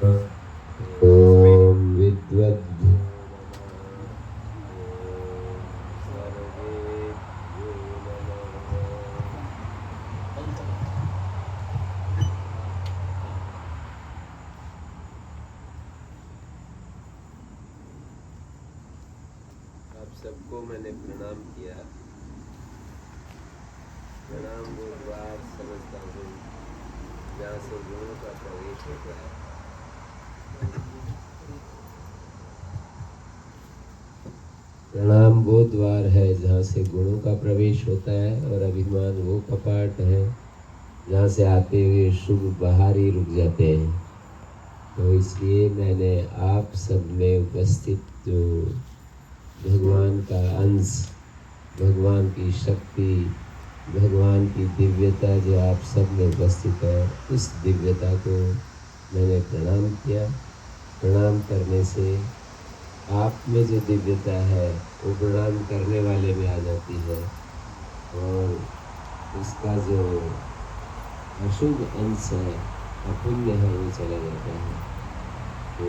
ओम विद्वद् आप सबको मैंने प्रणाम किया। प्रणाम वो द्वार समझता हूँ जहाँ से गुणों का प्रवेश होता है। प्रणाम वो द्वार है जहाँ से गुणों का प्रवेश होता है, और अभिमान वो कपाट है जहाँ से आते हुए शुभ बाहर ही रुक जाते हैं। तो इसलिए मैंने आप सब में उपस्थित जो भगवान का अंश, भगवान की शक्ति, भगवान की दिव्यता जो आप सब में उपस्थित है, उस दिव्यता को मैंने प्रणाम किया। प्रणाम करने से आप में जो दिव्यता है वो प्रणाम करने वाले में आ जाती है, और उसका जो अशुभ अंश है, अपुण्य है, वो चला जाता है। तो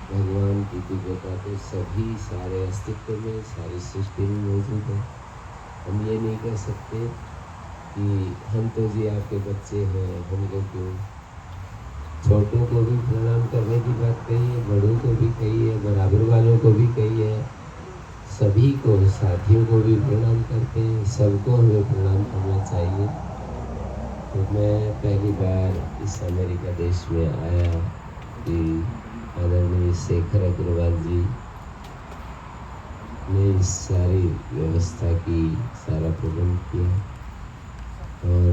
भगवान की दिव्यता तो सभी सारे अस्तित्व में, सारी सृष्टि में मौजूद है। हम ये नहीं कह सकते कि हम तो जी आपके बच्चे हैं, हम लोग क्यों। छोटों को भी प्रणाम करने की बात कही है, बड़ों को भी कही है, बराबर वालों को भी कही है, सभी को, साथियों को भी प्रणाम करते हैं। सबको हमें प्रणाम करना चाहिए। तो मैं पहली बार इस अमेरिका देश में आया कि आदरणीय शेखर अग्रवाल जी ने इस सारी व्यवस्था की, सारा प्रबंध किया, और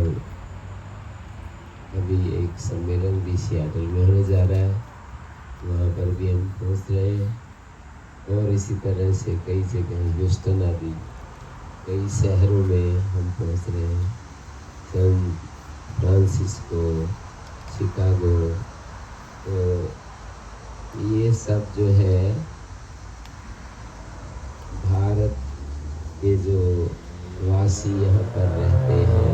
अभी एक सम्मेलन भी सियाटल में होने जा रहा है, वहाँ पर भी हम पहुँच रहे हैं। और इसी तरह से कई जगह, ह्यूस्टन आदि कई शहरों में हम पहुँच रहे हैं, सैन फ्रांसिस्को, शिकागो। तो ये सब जो है भारत के जो वासी यहाँ पर रहते हैं,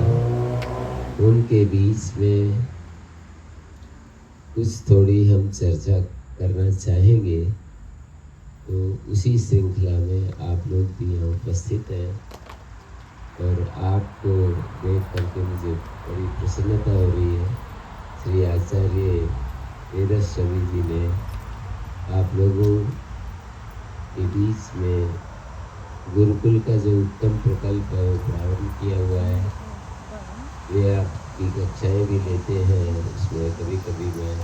उनके बीच में कुछ थोड़ी हम चर्चा करना चाहेंगे। तो उसी श्रृंखला में आप लोग भी यहाँ उपस्थित हैं, और आपको देख करके मुझे बड़ी प्रसन्नता हो रही है। श्री आचार्य वेदस स्वामी जी ने आप लोगों के बीच में गुरुकुल का जो उत्तम प्रकल्प है वो प्रारंभ किया हुआ है। वे आपकी कक्षाएँ भी लेते हैं, उसमें कभी कभी मैं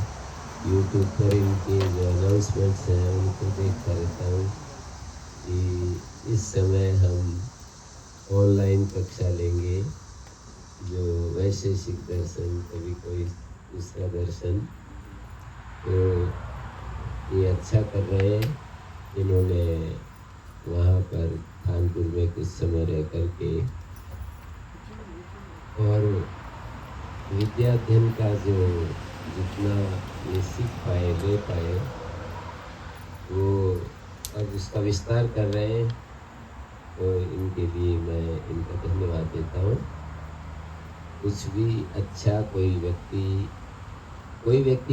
यूट्यूब पर इनके जो अनाउंसमेंट्स हैं उनको देखता रहता हूँ कि इस समय हम ऑनलाइन कक्षा लेंगे, जो वैशेषिक दर्शन, कभी कोई दूसरा दर्शन। तो ये अच्छा कर रहे हैं। इन्होंने वहाँ पर कानपुर में कुछ समय रह करके और विद्याध्ययन का जो जितना ये सीख पाए, ले पाए, वो अब उसका विस्तार कर रहे हैं। तो इनके लिए मैं इनका धन्यवाद देता हूँ। कुछ भी अच्छा कोई व्यक्ति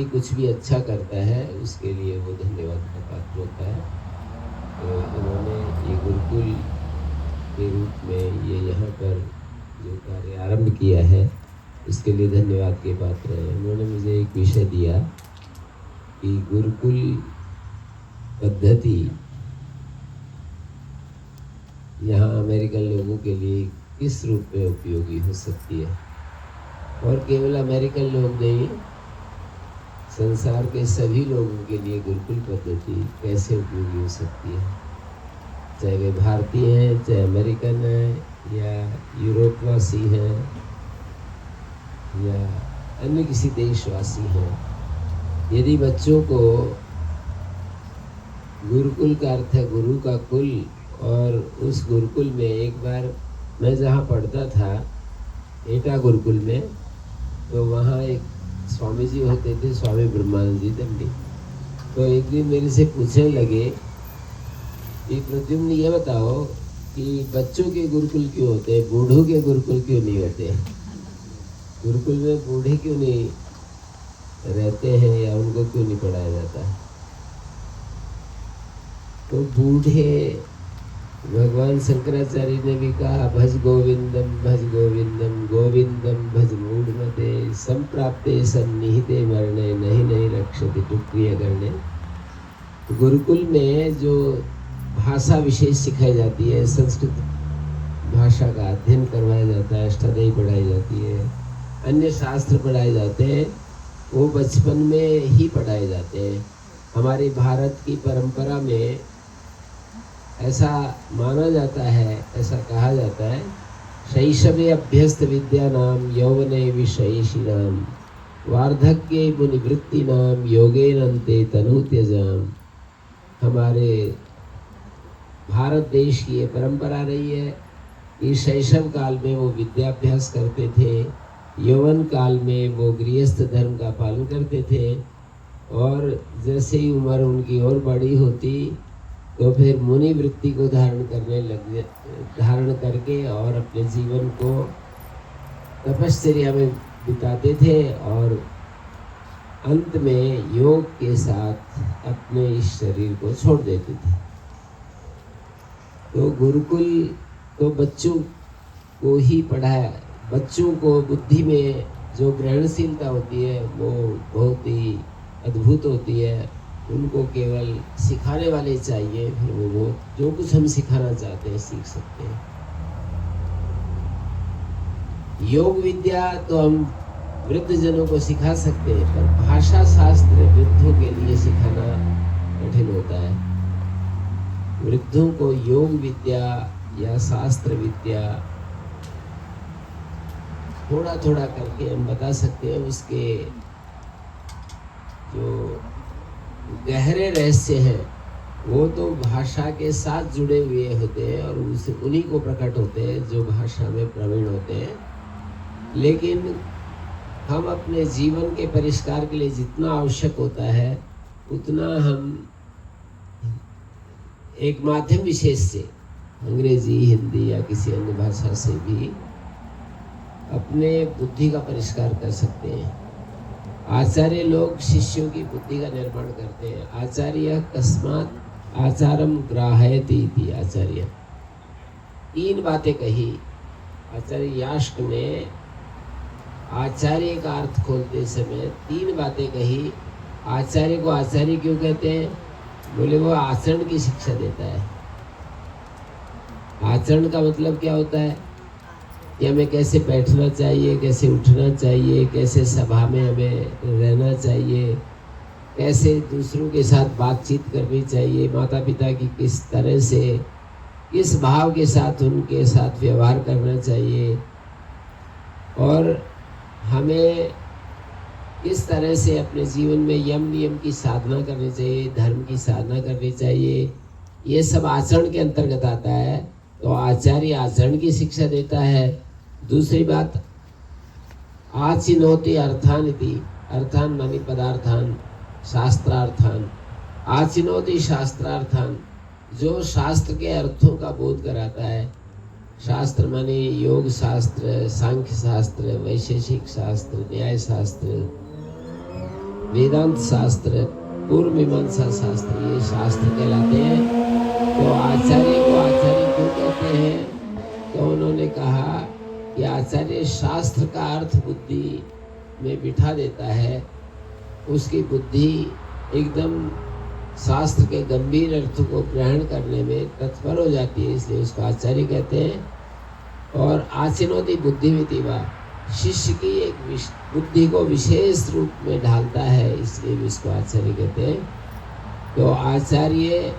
कुछ भी अच्छा करता है, उसके लिए वो धन्यवाद का पात्र होता है। तो इन्होंने ये गुरुकुल के रूप में ये यहाँ पर जो कार्य आरंभ किया है, उसके लिए धन्यवाद के पात्र हैं। उन्होंने मुझे एक विषय दिया कि गुरुकुल पद्धति यहाँ अमेरिकन लोगों के लिए किस रूप में उपयोगी हो सकती है। और केवल अमेरिकन लोग नहीं, संसार के सभी लोगों के लिए गुरुकुल पद्धति कैसे उपयोगी हो सकती है, चाहे वे भारतीय हैं, चाहे अमेरिकन हैं, या यूरोपवासी हैं, या अन्य किसी देशवासी हैं। यदि बच्चों को, गुरुकुल का अर्थ है गुरु का कुल, और उस गुरुकुल में एक बार मैं जहाँ पढ़ता था एटा गुरुकुल में, तो वहाँ एक स्वामी जी होते थे, स्वामी ब्रह्मानंद जी दंडी। तो एक दिन मेरे से पूछने लगे कि प्रद्युम्न ये बताओ कि बच्चों के गुरुकुल क्यों होते हैं, बूढ़ों के गुरुकुल क्यों नहीं होते? गुरुकुल में बूढ़े क्यों नहीं रहते हैं या उनको क्यों नहीं पढ़ाया जाता है? तो बूढ़े भगवान शंकराचार्य ने भी कहा भज गोविंदम गोविंदम भज मूढ़मते संप्राप्ते सन्निहिते मरणे नहीं नहीं रक्षति दुक्रिय करने। गुरुकुल में जो भाषा विशेष सिखाई जाती है, संस्कृत भाषा का अध्ययन करवाया जाता है, अष्टाध्यायी पढ़ाई जाती है, अन्य शास्त्र पढ़ाए जाते हैं, वो बचपन में ही पढ़ाए जाते हैं। हमारी भारत की परंपरा में ऐसा माना जाता है, ऐसा कहा जाता है, शैशवे अभ्यस्त विद्या नाम यौवने विषयेषि नाम वार्धक्ये मुनिवृत्ति नाम योगेनन्ते तनु त्यजाम। हमारे भारत देश की ये परंपरा रही है कि शैशव काल में वो विद्याभ्यास करते थे, यौवन काल में वो गृहस्थ धर्म का पालन करते थे, और जैसे ही उम्र उनकी और बड़ी होती तो फिर मुनि वृत्ति को धारण करके और अपने जीवन को तपश्चर्या में बिताते थे और अंत में योग के साथ अपने इस शरीर को छोड़ देते थे। तो गुरुकुल तो बच्चों को ही पढ़ाया, बच्चों को बुद्धि में जो ग्रहणशीलता होती है वो बहुत ही अद्भुत होती है। उनको केवल सिखाने वाले चाहिए, फिर वो जो कुछ हम सिखाना चाहते हैं सीख सकते हैं। योग विद्या तो हम वृद्ध जनों को सिखा सकते हैं, पर भाषा शास्त्र वृद्धों के लिए सिखाना कठिन होता है। वृद्धों को योग विद्या या शास्त्र विद्या थोड़ा थोड़ा करके हम बता सकते हैं। उसके जो गहरे रहस्य हैं वो तो भाषा के साथ जुड़े हुए होते हैं और उसे उन्हीं को प्रकट होते हैं जो भाषा में प्रवीण होते हैं। लेकिन हम अपने जीवन के परिष्कार के लिए जितना आवश्यक होता है उतना हम एक माध्यम विशेष से, अंग्रेजी, हिंदी या किसी अन्य भाषा से भी अपने बुद्धि का परिष्कार कर सकते हैं। आचार्य लोग शिष्यों की बुद्धि का निर्माण करते हैं। आचार्य कस्मात् आचारम ग्राहयति इति आचार्य, 3 बातें कही आचार्य यास्क ने। आचार्य का अर्थ खोलते समय 3 बातें कही। आचार्य को आचार्य क्यों कहते हैं? बोले वो आचरण की शिक्षा देता है। आचरण का मतलब क्या होता है कि हमें कैसे बैठना चाहिए, कैसे उठना चाहिए, कैसे सभा में हमें रहना चाहिए, कैसे दूसरों के साथ बातचीत करनी चाहिए, माता पिता की किस तरह से, किस भाव के साथ उनके साथ व्यवहार करना चाहिए, और हमें किस तरह से अपने जीवन में यम नियम की साधना करनी चाहिए, धर्म की साधना करनी चाहिए। ये सब आचरण के अंतर्गत आता है। तो आचार्य आचरण की शिक्षा देता है। दूसरी बात, आचिनोति अर्थान इति, अर्थान मानी पदार्थान, शास्त्रार्थान। आचिनोति शास्त्रार्थान, जो शास्त्र के अर्थों का बोध कराता है। शास्त्र माने योग शास्त्र, सांख्य शास्त्र, वैशेषिक शास्त्र, न्याय शास्त्र, वेदांत शास्त्र, पूर्व मीमांसा शास्त्र, ये शास्त्र कहलाते हैं। तो आचार्य को आचार्य क्यों कहते हैं? तो उन्होंने कहा कि आचार्य शास्त्र का अर्थ बुद्धि में बिठा देता है। उसकी बुद्धि एकदम शास्त्र के गंभीर अर्थों को ग्रहण करने में तत्पर हो जाती है, इसलिए उसको आचार्य कहते हैं। और आचिनोति बुद्धिमिति वा, शिष्य की एक बुद्धि को विशेष रूप में ढालता है, इसलिए भी इसको आचार्य कहते हैं। तो आचार्य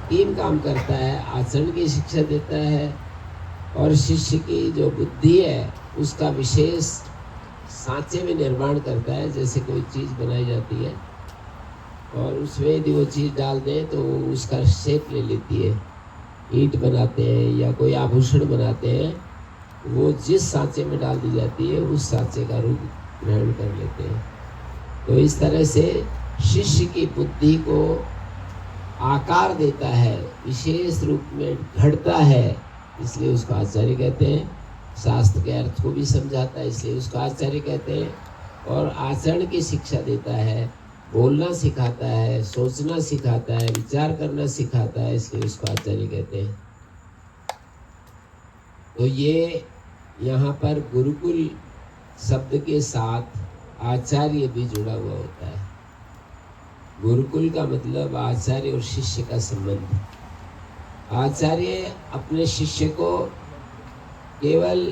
3 काम करता है, आचरण की शिक्षा देता है और शिष्य की जो बुद्धि है उसका विशेष सांचे में निर्माण करता है। जैसे कोई चीज़ बनाई जाती है और उसमें यदि वो चीज़ डाल दें तो वो उसका शेप ले लेती है। ईंट बनाते हैं या कोई आभूषण बनाते हैं, वो जिस सांचे में डाल दी जाती है उस सांचे का रूप ग्रहण कर लेते हैं। तो इस तरह से शिष्य की बुद्धि को आकार देता है, विशेष रूप में घड़ता है, इसलिए उसको आचार्य कहते हैं। शास्त्र के अर्थ को भी समझाता है, इसलिए उसको आचार्य कहते हैं। और आचरण की शिक्षा देता है, बोलना सिखाता है, सोचना सिखाता है, विचार करना सिखाता है, इसलिए उसको आचार्य कहते हैं। तो ये यहाँ पर गुरुकुल शब्द के साथ आचार्य भी जुड़ा हुआ होता है। गुरुकुल का मतलब आचार्य और शिष्य का संबंध। आचार्य अपने शिष्य को केवल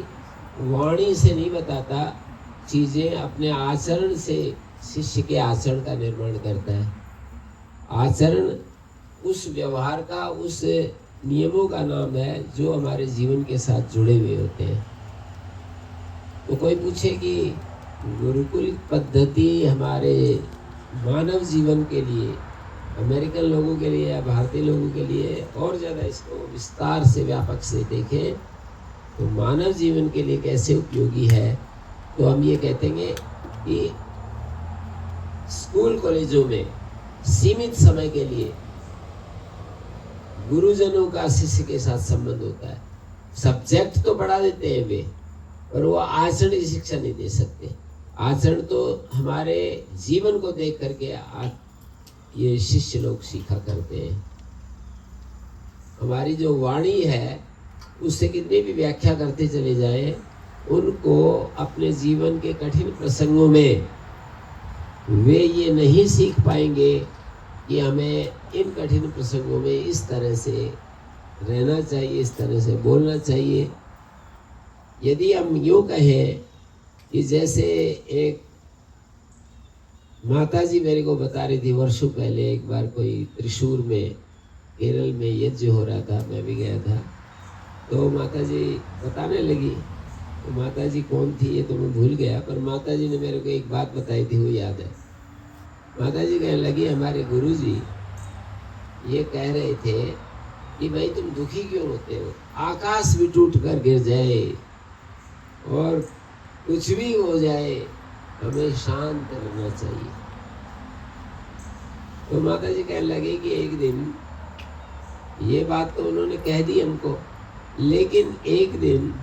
वाणी से नहीं बताता चीज़ें, अपने आचरण से शिष्य के आचरण का निर्माण करता है। आचरण उस व्यवहार का, उस नियमों का नाम है जो हमारे जीवन के साथ जुड़े हुए होते हैं। तो कोई पूछे कि गुरुकुल पद्धति हमारे मानव जीवन के लिए, अमेरिकन लोगों के लिए या भारतीय लोगों के लिए और ज़्यादा इसको विस्तार से, व्यापक से देखें तो मानव जीवन के लिए कैसे उपयोगी है, तो हम ये कहते हैं कि स्कूल कॉलेजों में सीमित समय के लिए गुरुजनों का शिष्य के साथ संबंध होता है। सब्जेक्ट तो पढ़ा देते हैं वे, पर वो आचरण की शिक्षा नहीं दे सकते। आचरण तो हमारे जीवन को देख करके ये शिष्य लोग सीखा करते हैं। हमारी जो वाणी है उससे कितनी भी व्याख्या करते चले जाएं, उनको अपने जीवन के कठिन प्रसंगों में वे ये नहीं सीख पाएंगे कि हमें इन कठिन प्रसंगों में इस तरह से रहना चाहिए, इस तरह से बोलना चाहिए। यदि हम यूँ कहें कि जैसे एक माता जी मेरे को बता रही थी वर्षों पहले, एक बार कोई त्रिशूर में, केरल में यज्ञ हो रहा था, मैं भी गया था। तो माता जी बताने लगी, तो माता जी कौन थी ये तो मैं भूल गया, पर माता जी ने मेरे को एक बात बताई थी, वो याद है। माता जी कहने लगी, हमारे गुरु जी ये कह रहे थे कि भाई तुम दुखी क्यों होते हो, आकाश भी टूट कर गिर जाए और कुछ भी हो जाए, हमें शांत रहना चाहिए। तो माता जी कहने लगे कि एक दिन, ये बात तो उन्होंने कह दी हमको, लेकिन एक दिन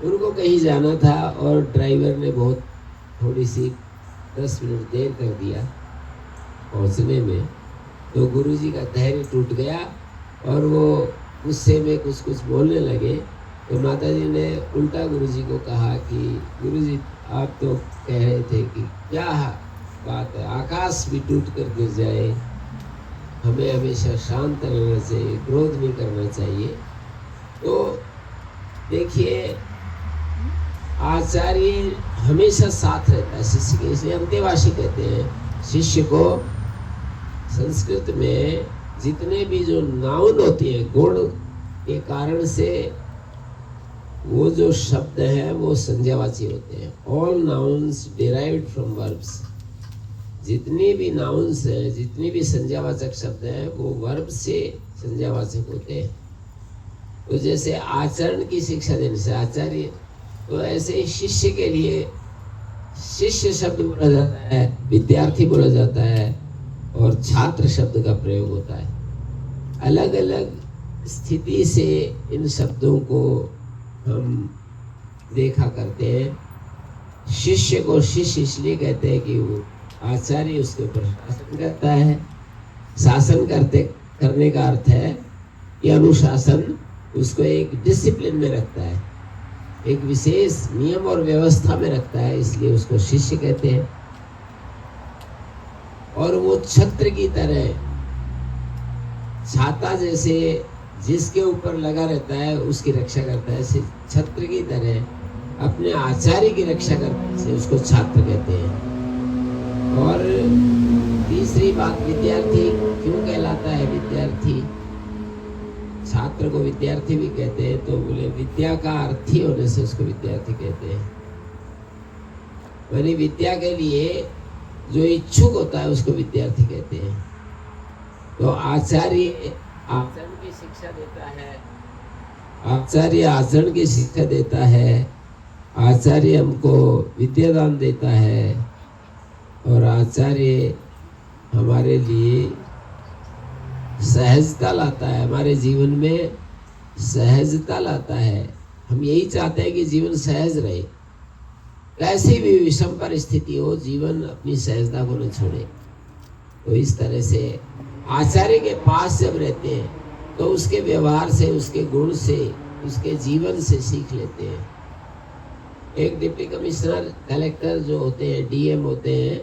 उनको कहीं जाना था और ड्राइवर ने बहुत थोड़ी सी 10 मिनट देर कर दिया पहुंचने में। तो गुरुजी का धैर्य टूट गया और वो गुस्से में कुछ कुछ बोलने लगे। तो माता जी ने उल्टा गुरुजी को कहा कि गुरुजी आप तो कह रहे थे कि क्या बात है, आकाश भी टूट कर गिर जाए, हमें हमेशा शांत रहना चाहिए, क्रोध नहीं करना चाहिए। तो देखिए, आचार्य हमेशा साथ रहता है शिष्य के, इसलिए अंतेवासी कहते हैं। शिष्य को संस्कृत में जितने भी जो नाउन होती है, गुण के कारण से वो जो शब्द है वो संज्ञावाची होते हैं। All nouns derived from verbs. जितनी भी नाउन्स है, जितनी भी संज्ञावाचक शब्द है, वो वर्ब से संज्ञावाचक होते हैं। तो जैसे आचरण की शिक्षा देने से आचार्य, तो ऐसे ही शिष्य के लिए शिष्य शब्द बोला जाता है, विद्यार्थी बोला जाता है और छात्र शब्द का प्रयोग होता है। अलग अलग स्थिति से इन शब्दों को हम देखा करते हैं। शिष्य को शिष्य इसलिए कहते हैं कि वो आचार्य उसके ऊपर शासन करता है। शासन करने का अर्थ है कि अनुशासन उसको एक डिसिप्लिन में रखता है, एक विशेष नियम और व्यवस्था में रखता है, इसलिए उसको शिष्य कहते हैं। और वो छत्र की तरह, छाता जैसे जिसके ऊपर लगा रहता है उसकी रक्षा करता है, छत्र की तरह अपने आचार्य की रक्षा करने से उसको छात्र कहते हैं। और तीसरी बात, विद्यार्थी क्यों कहलाता है विद्यार्थी? छात्र को विद्यार्थी भी कहते हैं, तो बोले विद्या का अर्थी होने से उसको विद्यार्थी कहते हैं। यानी विद्या के लिए जो इच्छुक होता है उसको विद्यार्थी कहते हैं। तो आचार्य आचरण की शिक्षा देता है, आचार्य आचरण की शिक्षा देता है, आचार्य हमको विद्यादान देता है, और आचार्य हमारे लिए सहजता लाता है, हमारे जीवन में सहजता लाता है। हम यही चाहते हैं कि जीवन सहज रहे। कैसी भी विषम परिस्थिति हो, जीवन अपनी सहजता को न छोड़े। तो इस तरह से आचार्य के पास जब रहते हैं तो उसके व्यवहार से, उसके गुण से, उसके जीवन से सीख लेते हैं। एक डिप्टी कमिश्नर, कलेक्टर जो होते हैं, डीएम होते हैं,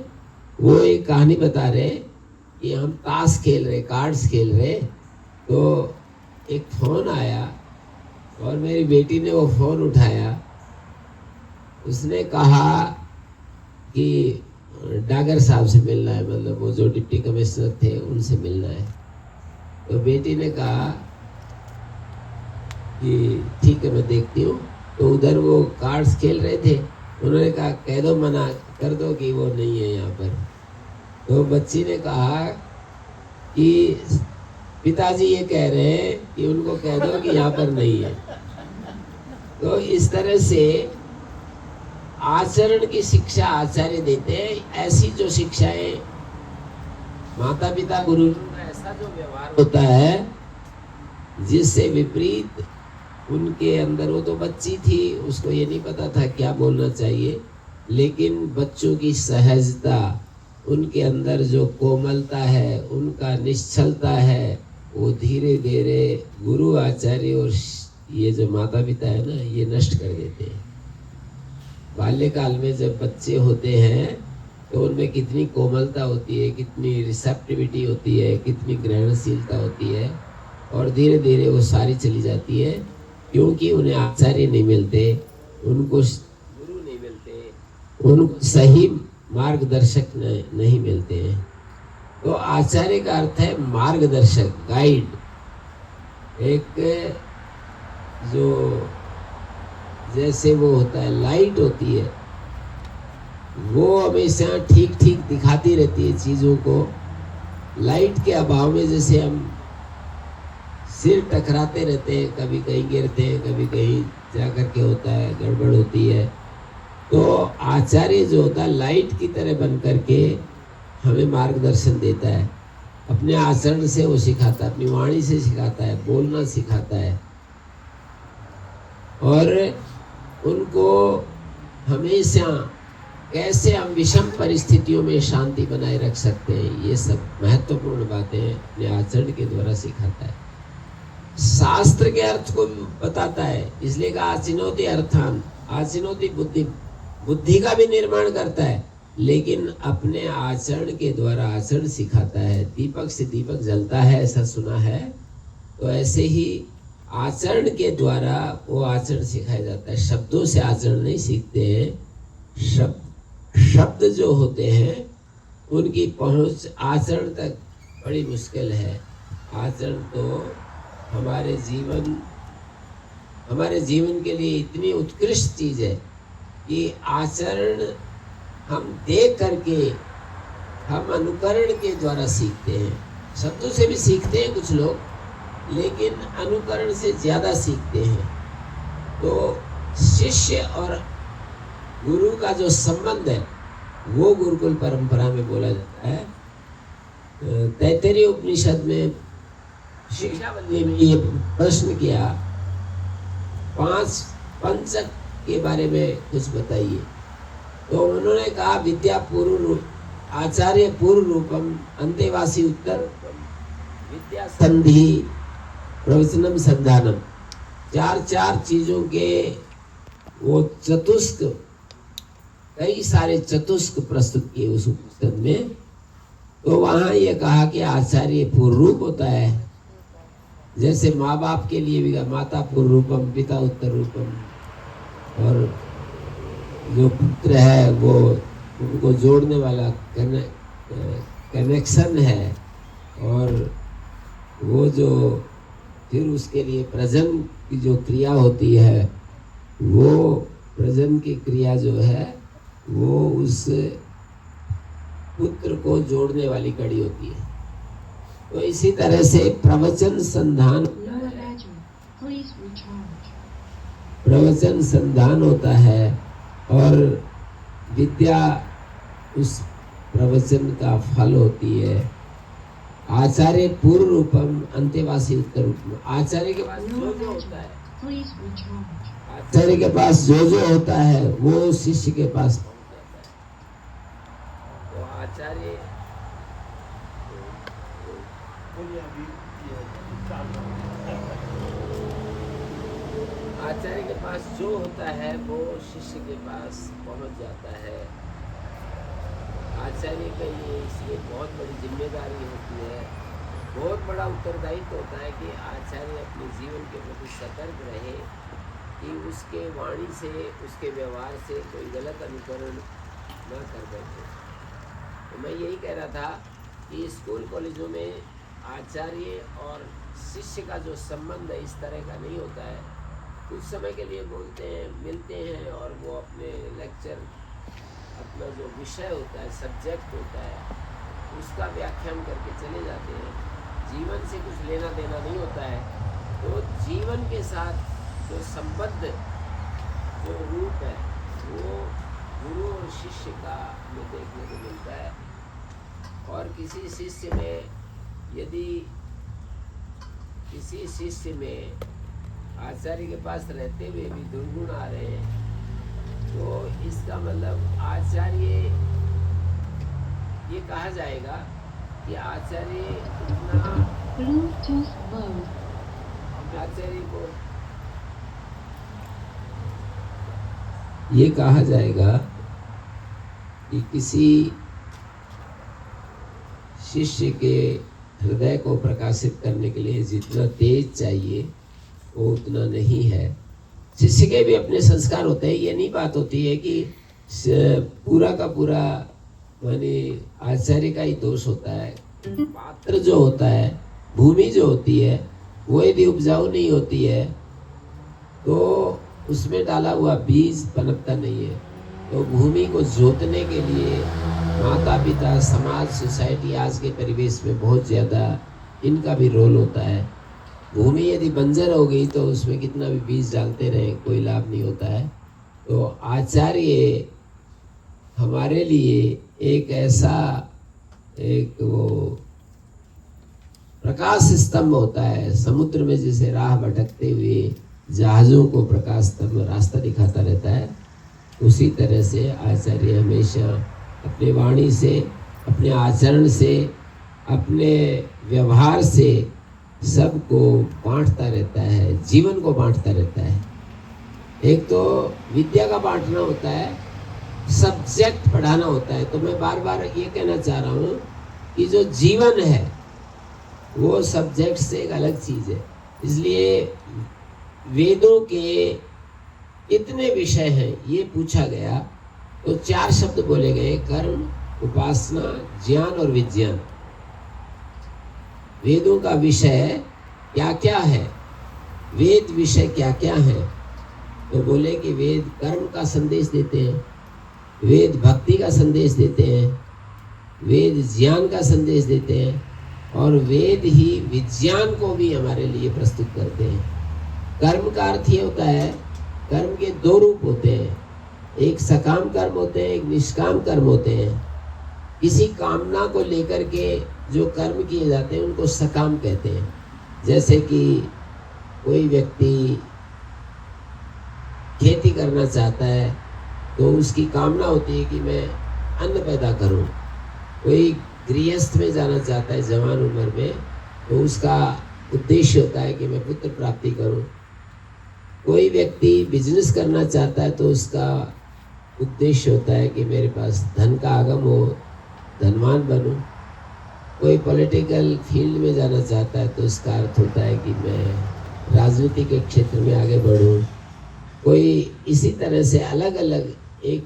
वो एक कहानी बता रहे कि हम ताश खेल रहे, कार्ड्स खेल रहे, तो एक फोन आया और मेरी बेटी ने वो फोन उठाया। उसने कहा कि डागर साहब से मिलना है, मतलब वो जो डिप्टी कमिश्नर थे उनसे मिलना है। तो बेटी ने कहा कि ठीक है मैं देखती हूँ। तो उधर वो कार्ड्स खेल रहे थे, उन्होंने कहा कह दो, मना कर दो कि वो नहीं है यहाँ पर। तो बच्ची ने कहा कि पिताजी ये कह रहे हैं कि उनको कह दो कि यहाँ पर नहीं है। तो इस तरह से आचरण की शिक्षा आचार्य देते हैं। ऐसी जो शिक्षाएं माता पिता गुरु का ऐसा जो व्यवहार होता है जिससे विपरीत उनके अंदर, वो तो बच्ची थी, उसको ये नहीं पता था क्या बोलना चाहिए, लेकिन बच्चों की सहजता, उनके अंदर जो कोमलता है, उनका निश्चलता है, वो धीरे धीरे गुरु आचार्य और ये जो माता पिता है ना, ये नष्ट कर देते हैं। बाल्यकाल में जब बच्चे होते हैं तो उनमें कितनी कोमलता होती है, कितनी रिसेप्टिविटी होती है, कितनी ग्रहणशीलता होती है, और धीरे धीरे वो सारी चली जाती है, क्योंकि उन्हें आचार्य नहीं मिलते, उनको गुरु नहीं मिलते, उनको सही मार्गदर्शक नहीं मिलते हैं। तो आचार्य का अर्थ है मार्गदर्शक, गाइड। एक जो जैसे वो होता है, लाइट होती है, वो हमेशा ठीक ठीक दिखाती रहती है चीज़ों को। लाइट के अभाव में जैसे हम सिर टकराते रहते हैं, कभी कहीं गिरते हैं, कभी कहीं जा करके होता है, गड़बड़ होती है। तो आचार्य जो होता है लाइट की तरह बन करके हमें मार्गदर्शन देता है। अपने आचरण से वो सिखाता है, अपनी वाणी से सिखाता है, बोलना सिखाता है, और उनको हमेशा कैसे हम विषम परिस्थितियों में शांति बनाए रख सकते हैं, ये सब महत्वपूर्ण बातें अपने आचरण के द्वारा सिखाता है। शास्त्र के अर्थ को बताता है, इसलिए कहा आचिनोति अर्थान। आचिनोति बुद्धि का भी निर्माण करता है, लेकिन अपने आचरण के द्वारा आचरण सिखाता है। दीपक से दीपक जलता है, ऐसा सुना है। तो ऐसे ही आचरण के द्वारा वो आचरण सिखाया जाता है। शब्दों से आचरण नहीं सीखते हैं। शब्द जो होते हैं उनकी पहुंच आचरण तक बड़ी मुश्किल है। आचरण तो हमारे जीवन के लिए इतनी उत्कृष्ट चीज है कि आचरण हम देख करके, हम अनुकरण के द्वारा सीखते हैं। शब्दों से भी सीखते हैं कुछ लोग, लेकिन अनुकरण से ज्यादा सीखते हैं। तो शिष्य और गुरु का जो संबंध है वो गुरुकुल परंपरा में बोला जाता है। तैत्तरीय उपनिषद में शिक्षावल्ली में ये प्रश्न किया, 5 पंचक के बारे में कुछ बताइए। तो उन्होंने कहा विद्या पूर्व रूप, आचार्य पूर्व रूपम, अंतेवासी उत्तर रूपम, विद्या संधि, प्रवचनम संधानम। 4 चीजों के वो चतुष्क, कई सारे चतुष्क प्रस्तुत किए उस उपनिषद में। तो वहां ये कहा कि आचार्य पूर्व रूप होता है, जैसे माँ बाप के लिए भी माता पूर्व रूपम, पिता उत्तर रूपम, और जो पुत्र है वो उनको जोड़ने वाला कनेक्शन है, और वो जो फिर उसके लिए प्रजन की जो क्रिया होती है, वो प्रजन की क्रिया जो है वो उस पुत्र को जोड़ने वाली कड़ी होती है। तो इसी तरह से प्रवचन संधान होता है, और विद्या उस प्रवचन का फल होती है। आचार्य पूर्व रूपम, अंत्यवासी उत्तर रूपम। आचार्य के पास जो होता है Please recharge. आचार्य के पास जो होता है वो शिष्य के पास पहुंच जाता है। तो आचार्य आचार्य के पास जो होता है वो शिष्य के पास पहुंच जाता है। आचार्य के लिए इसलिए बहुत बड़ी जिम्मेदारी होती है, बहुत बड़ा उत्तरदायित्व होता है कि आचार्य अपने जीवन के प्रति सतर्क रहे कि उसके वाणी से, उसके व्यवहार से कोई गलत अनुकरण न कर बैठे। तो मैं यही कह रहा था कि स्कूल कॉलेजों में आचार्य और शिष्य का जो संबंध है इस तरह का नहीं होता है। कुछ समय के लिए बोलते हैं, मिलते हैं और वो अपने लेक्चर, अपना जो विषय होता है, सब्जेक्ट होता है, उसका व्याख्यान करके चले जाते हैं। जीवन से कुछ लेना देना नहीं होता है। तो जीवन के साथ जो संबद्ध जो रूप है वो गुरु और शिष्य का हमें देखने को मिलता है। और किसी शिष्य में यदि किसी शिष्य में आचार्य के पास रहते हुए भी दुर्गुण आ रहे हैं तो इसका मतलब आचार्य, ये कहा जाएगा कि आचार्य इतना आचार्य को ये कहा जाएगा कि किसी शिष्य के हृदय को प्रकाशित करने के लिए जितना तेज चाहिए वो उतना नहीं है। शिष्य के भी अपने संस्कार होते हैं। ये नहीं बात होती है कि पूरा का पूरा माने आचार्य का ही दोष होता है। पात्र जो होता है, भूमि जो होती है, वो यदि उपजाऊ नहीं होती है तो उसमें डाला हुआ बीज पनपता नहीं है। तो भूमि को जोतने के लिए माता पिता, समाज, सोसाइटी, आज के परिवेश में बहुत ज़्यादा इनका भी रोल होता है। भूमि यदि बंजर हो गई तो उसमें कितना भी बीज डालते रहे कोई लाभ नहीं होता है। तो आचार्य हमारे लिए एक ऐसा एक वो प्रकाश स्तंभ होता है। समुद्र में जैसे राह भटकते हुए जहाज़ों को प्रकाश स्तंभ रास्ता दिखाता रहता है, उसी तरह से आचार्य हमेशा अपने वाणी से, अपने आचरण से, अपने व्यवहार से सबको बांटता रहता है, जीवन को बांटता रहता है। एक तो विद्या का बांटना होता है, सब्जेक्ट पढ़ाना होता है। तो मैं बार बार ये कहना चाह रहा हूँ कि जो जीवन है वो सब्जेक्ट से एक अलग चीज़ है। इसलिए वेदों के इतने विषय हैं, ये पूछा गया तो 4 शब्द बोले गए: कर्म, उपासना, ज्ञान और विज्ञान। वेदों का विषय क्या क्या है, वेद विषय क्या क्या है? तो बोले कि वेद कर्म का संदेश देते हैं, वेद भक्ति का संदेश देते हैं, वेद ज्ञान का संदेश देते हैं और वेद ही विज्ञान को भी हमारे लिए प्रस्तुत करते हैं। कर्म का अर्थ ये होता है, कर्म के 2 रूप होते हैं, एक सकाम कर्म होते हैं, एक निष्काम कर्म होते हैं। किसी कामना को लेकर के जो कर्म किए जाते हैं उनको सकाम कहते हैं। जैसे कि कोई व्यक्ति खेती करना चाहता है तो उसकी कामना होती है कि मैं अन्न पैदा करूं। कोई गृहस्थ में जाना चाहता है जवान उम्र में तो उसका उद्देश्य होता है कि मैं पुत्र प्राप्ति करूं। कोई व्यक्ति बिजनेस करना चाहता है तो उसका उद्देश्य होता है कि मेरे पास धन का आगम हो, धनवान बनूं। कोई पॉलिटिकल फील्ड में जाना चाहता है तो उसका अर्थ होता है कि मैं राजनीति के क्षेत्र में आगे बढ़ूं। कोई इसी तरह से अलग अलग एक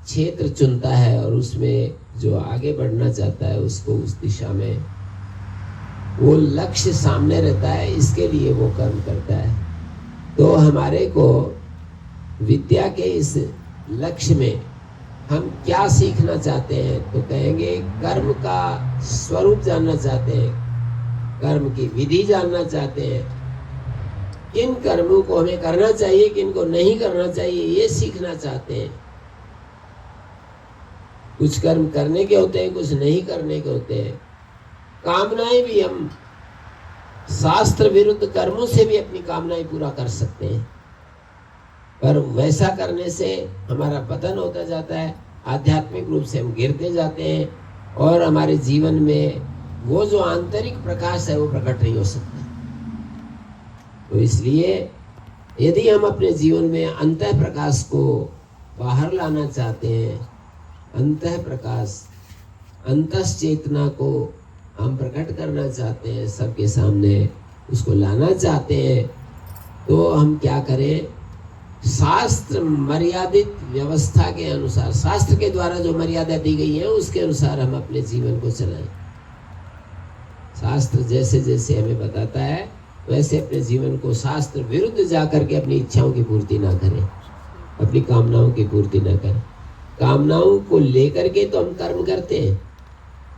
क्षेत्र चुनता है और उसमें जो आगे बढ़ना चाहता है उसको उस दिशा में वो लक्ष्य सामने रहता है, इसके लिए वो कर्म करता है। तो हमारे को विद्या के इस लक्ष्य में हम क्या सीखना चाहते हैं तो कहेंगे कर्म का स्वरूप जानना चाहते हैं, कर्म की विधि जानना चाहते हैं, किन कर्मों को हमें करना चाहिए, किन को नहीं करना चाहिए, ये सीखना चाहते हैं। कुछ कर्म करने के होते हैं, कुछ नहीं करने के होते हैं। कामनाएं भी हम शास्त्र विरुद्ध कर्मों से भी अपनी कामनाएं पूरा कर सकते हैं, पर वैसा करने से हमारा पतन होता जाता है, आध्यात्मिक रूप से हम गिरते जाते हैं और हमारे जीवन में वो जो आंतरिक प्रकाश है वो प्रकट नहीं हो सकता। तो इसलिए यदि हम अपने जीवन में अंतः प्रकाश को बाहर लाना चाहते हैं, अंतः प्रकाश, अंतस चेतना को हम प्रकट करना चाहते हैं, सबके सामने उसको लाना चाहते हैं, तो हम क्या करें? शास्त्र मर्यादित व्यवस्था के अनुसार, शास्त्र के द्वारा जो मर्यादा दी गई है उसके अनुसार हम अपने जीवन को चलाएं। शास्त्र जैसे जैसे हमें बताता है वैसे अपने जीवन को शास्त्र विरुद्ध जाकर के अपनी इच्छाओं की पूर्ति ना करें, अपनी कामनाओं की पूर्ति ना करें। कामनाओं को लेकर के तो हम कर्म करते हैं,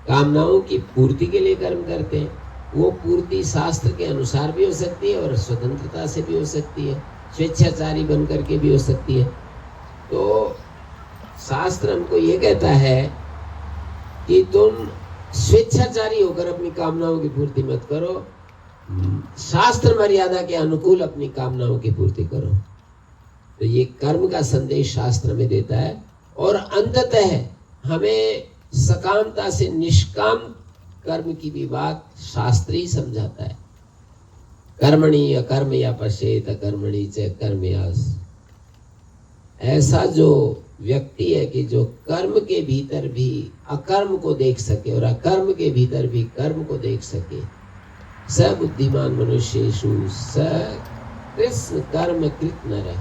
कामनाओं की पूर्ति के लिए कर्म करते हैं। वो पूर्ति शास्त्र के अनुसार भी हो सकती है और स्वतंत्रता से भी हो सकती है, स्वेच्छाचारी बन करके भी हो सकती है। तो शास्त्र हमको ये कहता है कि तुम स्वेच्छाचारी होकर अपनी कामनाओं की पूर्ति मत करो, शास्त्र मर्यादा के अनुकूल अपनी कामनाओं की पूर्ति करो। तो ये कर्म का संदेश शास्त्र में देता है और अंततः हमें सकामता से निष्काम कर्म की भी बात शास्त्र ही समझाता है। कर्मणि अकर्म या पश्येत कर्मणि च कर्मयास। ऐसा जो व्यक्ति है कि जो कर्म के भीतर भी अकर्म को देख सके और अकर्म के भीतर भी कर्म को देख सके, स बुद्धिमान मनुष्येषु स कृष्ण कर्म कृत नरः।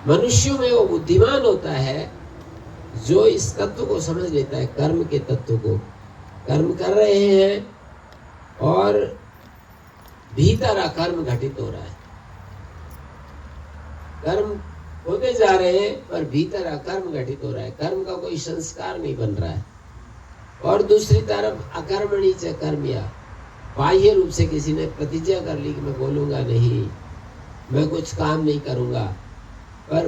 मनुष्यों में वो बुद्धिमान होता है जो इस तत्व को समझ लेता है, कर्म के तत्व को। कर्म कर रहे हैं और भीतर अकर्म घटित हो रहा है, कर्म होते जा रहे हैं पर भीतर अकर्म घटित हो रहा है, कर्म का कोई संस्कार नहीं बन रहा है। और दूसरी तरफ अकर्मणि च कर्मया, बाह्य रूप से किसी ने प्रतिज्ञा कर ली कि मैं बोलूंगा नहीं, मैं कुछ काम नहीं करूंगा, पर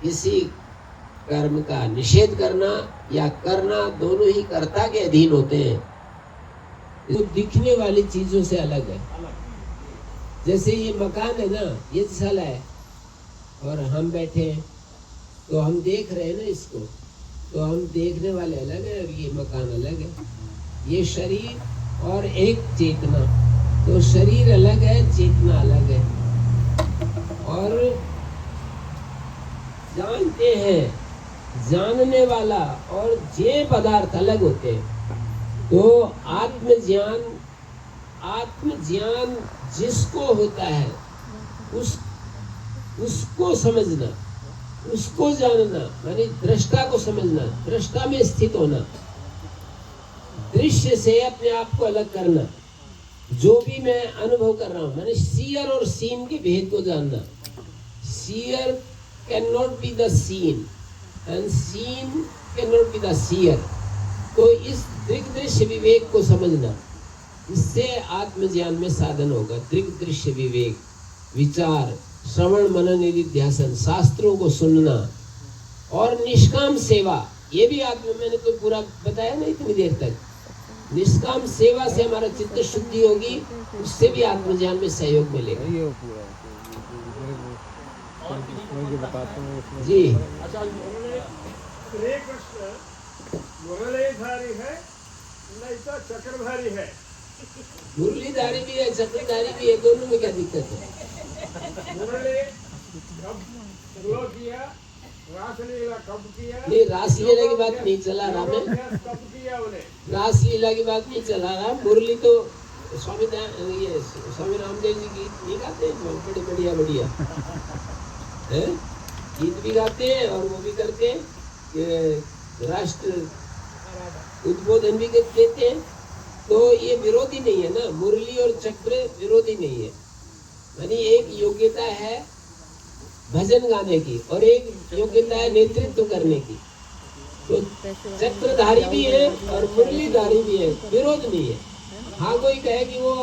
किसी कर्म का निषेध करना या करना दोनों ही कर्ता के अधीन होते हैं। तो दिखने वाली चीजों से अलग है। जैसे ये मकान है ना, ये छल है और हम बैठे हैं तो हम देख रहे हैं ना इसको, तो हम देखने वाले अलग है और ये मकान अलग है। ये शरीर और एक चेतना, तो शरीर अलग है, चेतना अलग है। और जानते हैं, जानने वाला और जे पदार्थ अलग होते हैं। तो आत्मज्ञान जिसको होता है उसको समझना, उसको जानना, माने दृष्टा को समझना, दृष्टा में स्थित होना, दृश्य से अपने आप को अलग करना। जो भी मैं अनुभव कर रहा हूँ, माने सीयर और सीन के भेद को जानना। Seer can not be the seen and seen can not be the seer. तो इस दृश्य विवेक को समझना, इससे आत्मज्ञान में साधन होगा। दृश्य विवेक, विचार, श्रवण मनन निधिध्यासन, शास्त्रों को सुनना और निष्काम सेवा, ये भी मैंने तो पूरा बताया ना इतनी देर तक। निष्काम सेवा से हमारा चित्त शुद्धि होगी, उससे भी आत्मज्ञान में सहयोग मिलेगा। जी श्री कृष्ण मुरलीधारी है, नहीं तो चक्रधारी है। मुरलीधारी भी है, चक्रधारी भी है, दोनों में क्या दिक्कत है? मुरली कब शुरू किया, रासलीला कब किया? नहीं, रासलीला की बात नहीं चला रहा मैं, कब किया उन्हें? रासलीला की बात नहीं चला रहा। मुरली तो स्वामी रामदेव जी गीत नहीं गाते हैं, बड़े बढ़िया बढ़िया है, गीत भी गाते हैं और वो भी करते हैं, राष्ट्र उद्बोधन भी देते हैं। तो ये विरोधी नहीं है ना, मुरली और चक्र विरोधी नहीं है। यानी एक योग्यता है भजन गाने की और एक योग्यता है नेतृत्व करने की। तो चक्रधारी भी है और मुरलीधारी भी है, विरोध नहीं है। हाँ, कोई कहे कि वो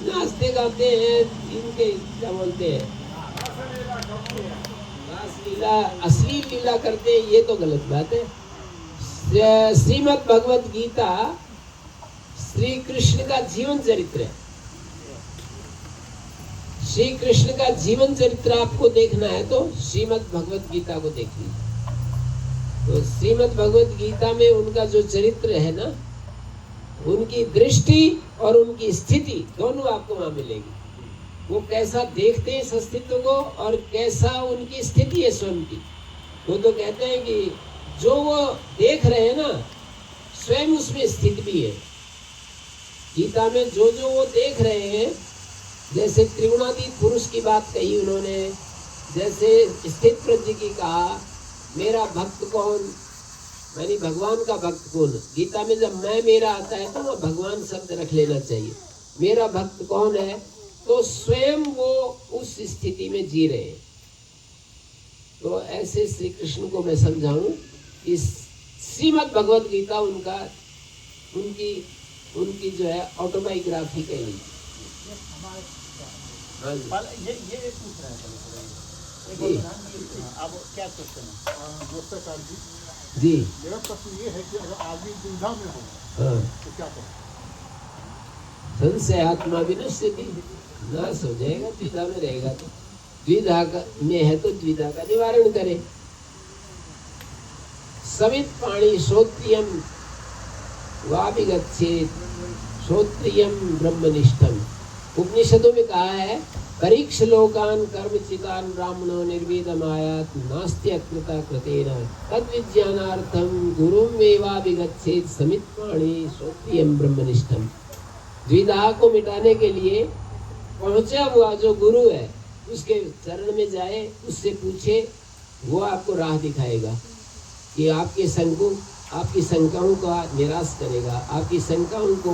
नाचते गाते हैं, इनके क्या बोलते हैं, रासलीला असली लीला करते हैं, ये तो गलत बात है। श्रीमद् भगवत गीता श्री कृष्ण का जीवन चरित्र है। श्री कृष्ण का जीवन चरित्र आपको देखना है तो श्रीमद् भगवत गीता को देख लीजिए। तो श्रीमद् भगवत गीता में उनका जो चरित्र है ना, उनकी दृष्टि और उनकी स्थिति दोनों आपको वहां मिलेगी। वो कैसा देखते हैं इस अस्तित्व को और कैसा उनकी स्थिति है स्वयं की। वो तो कहते हैं कि जो वो देख रहे हैं ना, स्वयं उसमें स्थित भी है। गीता में जो जो वो देख रहे हैं, जैसे त्रिगुणातीत पुरुष की बात कही उन्होंने, जैसे स्थित प्रज्ञ की कहा, मेरा भक्त कौन, यानी भगवान का भक्त कौन। गीता में जब मैं मेरा आता है तो वह भगवान शब्द रख लेना चाहिए। मेरा भक्त कौन है, तो स्वयं वो उस स्थिति में जी रहे हैं। तो ऐसे श्री कृष्ण को मैं समझाऊं, इस श्रीमद् भगवत गीता उनकी जो है ऑटोबायोग्राफी कही। हाँ जी, ये पूछ रहे हैं अब क्या क्वेश्चन है नमस्कार जी। मेरा प्रश्न ये है कि अगर आदमी दुविधा में हो हाँ, तो क्या करें? संशय आत्मा विनश्यति, नाश हो जाएगा। द्विधा में रहेगा तो द्विधा में है तो द्विधा का निवारण करे। समित पाणी श्रोत्रियम वाभिगच्छेत्, श्रोत्रियम ब्रह्मनिष्ठम। उपनिषदों में कहा है, परीक्ष लोकान कर्मचितान ब्राह्मणो निर्वेदमायात नास्ति अकृता कृतेन तद्विज्ञानार्थम गुरुम एवाभिगच्छेत् समित पाणी श्रोत्रियम ब्रह्मनिष्ठम। द्विधा को मिटाने के लिए पहुंचा हुआ जो गुरु है उसके चरण में जाए, उससे पूछे, वो आपको राह दिखाएगा कि आपकी शंकाओं का निराश करेगा, आपकी शंकाओं को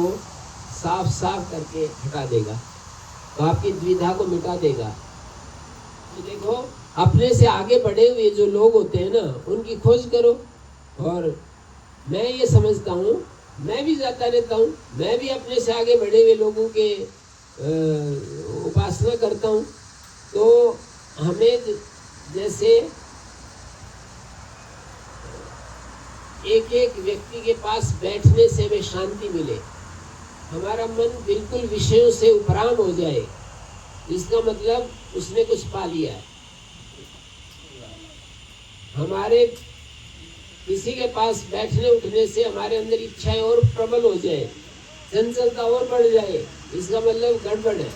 साफ साफ करके हटा देगा, तो आपकी द्विधा को मिटा देगा। तो देखो, अपने से आगे बढ़े हुए जो लोग होते हैं ना, उनकी खोज करो। और मैं ये समझता हूँ, मैं भी जाता रहता हूँ, मैं भी अपने से आगे बढ़े हुए लोगों के उपासना करता हूँ। तो हमें जैसे एक एक व्यक्ति के पास बैठने से हमें शांति मिले, हमारा मन बिल्कुल विषयों से उपराम हो जाए, इसका मतलब उसने कुछ पा लिया है। हमारे किसी के पास बैठने उठने से हमारे अंदर इच्छाएं और प्रबल हो जाए, चंचलता और बढ़ जाए, इसका मतलब गड़बड़ है?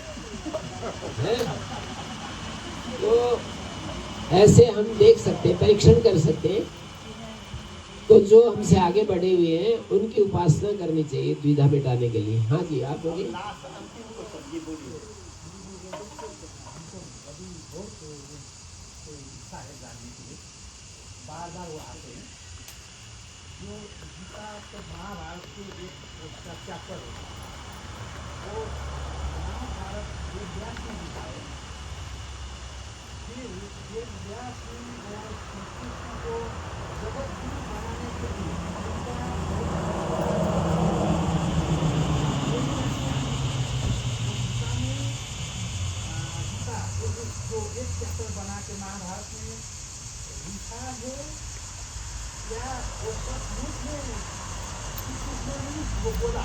तो ऐसे हम देख सकते हैं, परीक्षण कर सकते हैं। तो जो हमसे आगे बढ़े हुए हैं उनकी उपासना करनी चाहिए द्विधा मिटाने के लिए। हाँ जी, आप बोलिए। बार बार वो आते हैं जो गीता तो महाभारत के एक चैप्टर होता है, वो महाभारत ये व्यास ने लिखा है। फिर ये व्यास ने और श्री कृष्ण को जगत गुरु बनाने के लिए गीता जो एक चैप्टर बना के महाभारत में लिखा है, क्या वो सचमुच में वो बोला?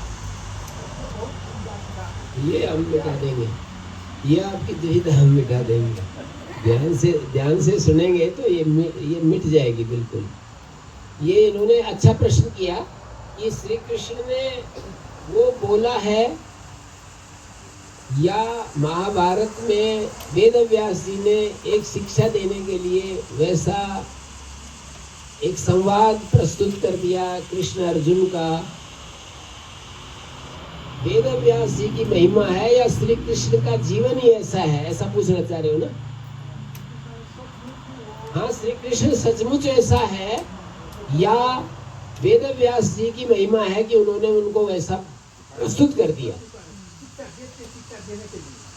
ये हम मिटा देंगे, ये आपकी दुविधा हम मिटा देंगे। ध्यान से सुनेंगे तो ये मिट जाएगी बिल्कुल। ये इन्होंने अच्छा प्रश्न किया कि श्री कृष्ण ने वो बोला है या महाभारत में वेद व्यास जी ने एक शिक्षा देने के लिए वैसा एक संवाद प्रस्तुत कर दिया कृष्ण अर्जुन का। वेद व्यास जी की महिमा है या श्री कृष्ण का जीवन ही ऐसा है, ऐसा पूछना चाह रहे हो ना? हाँ, श्री कृष्ण सचमुच ऐसा है या वेद व्यास जी की महिमा है कि उन्होंने उनको वैसा प्रस्तुत कर दिया?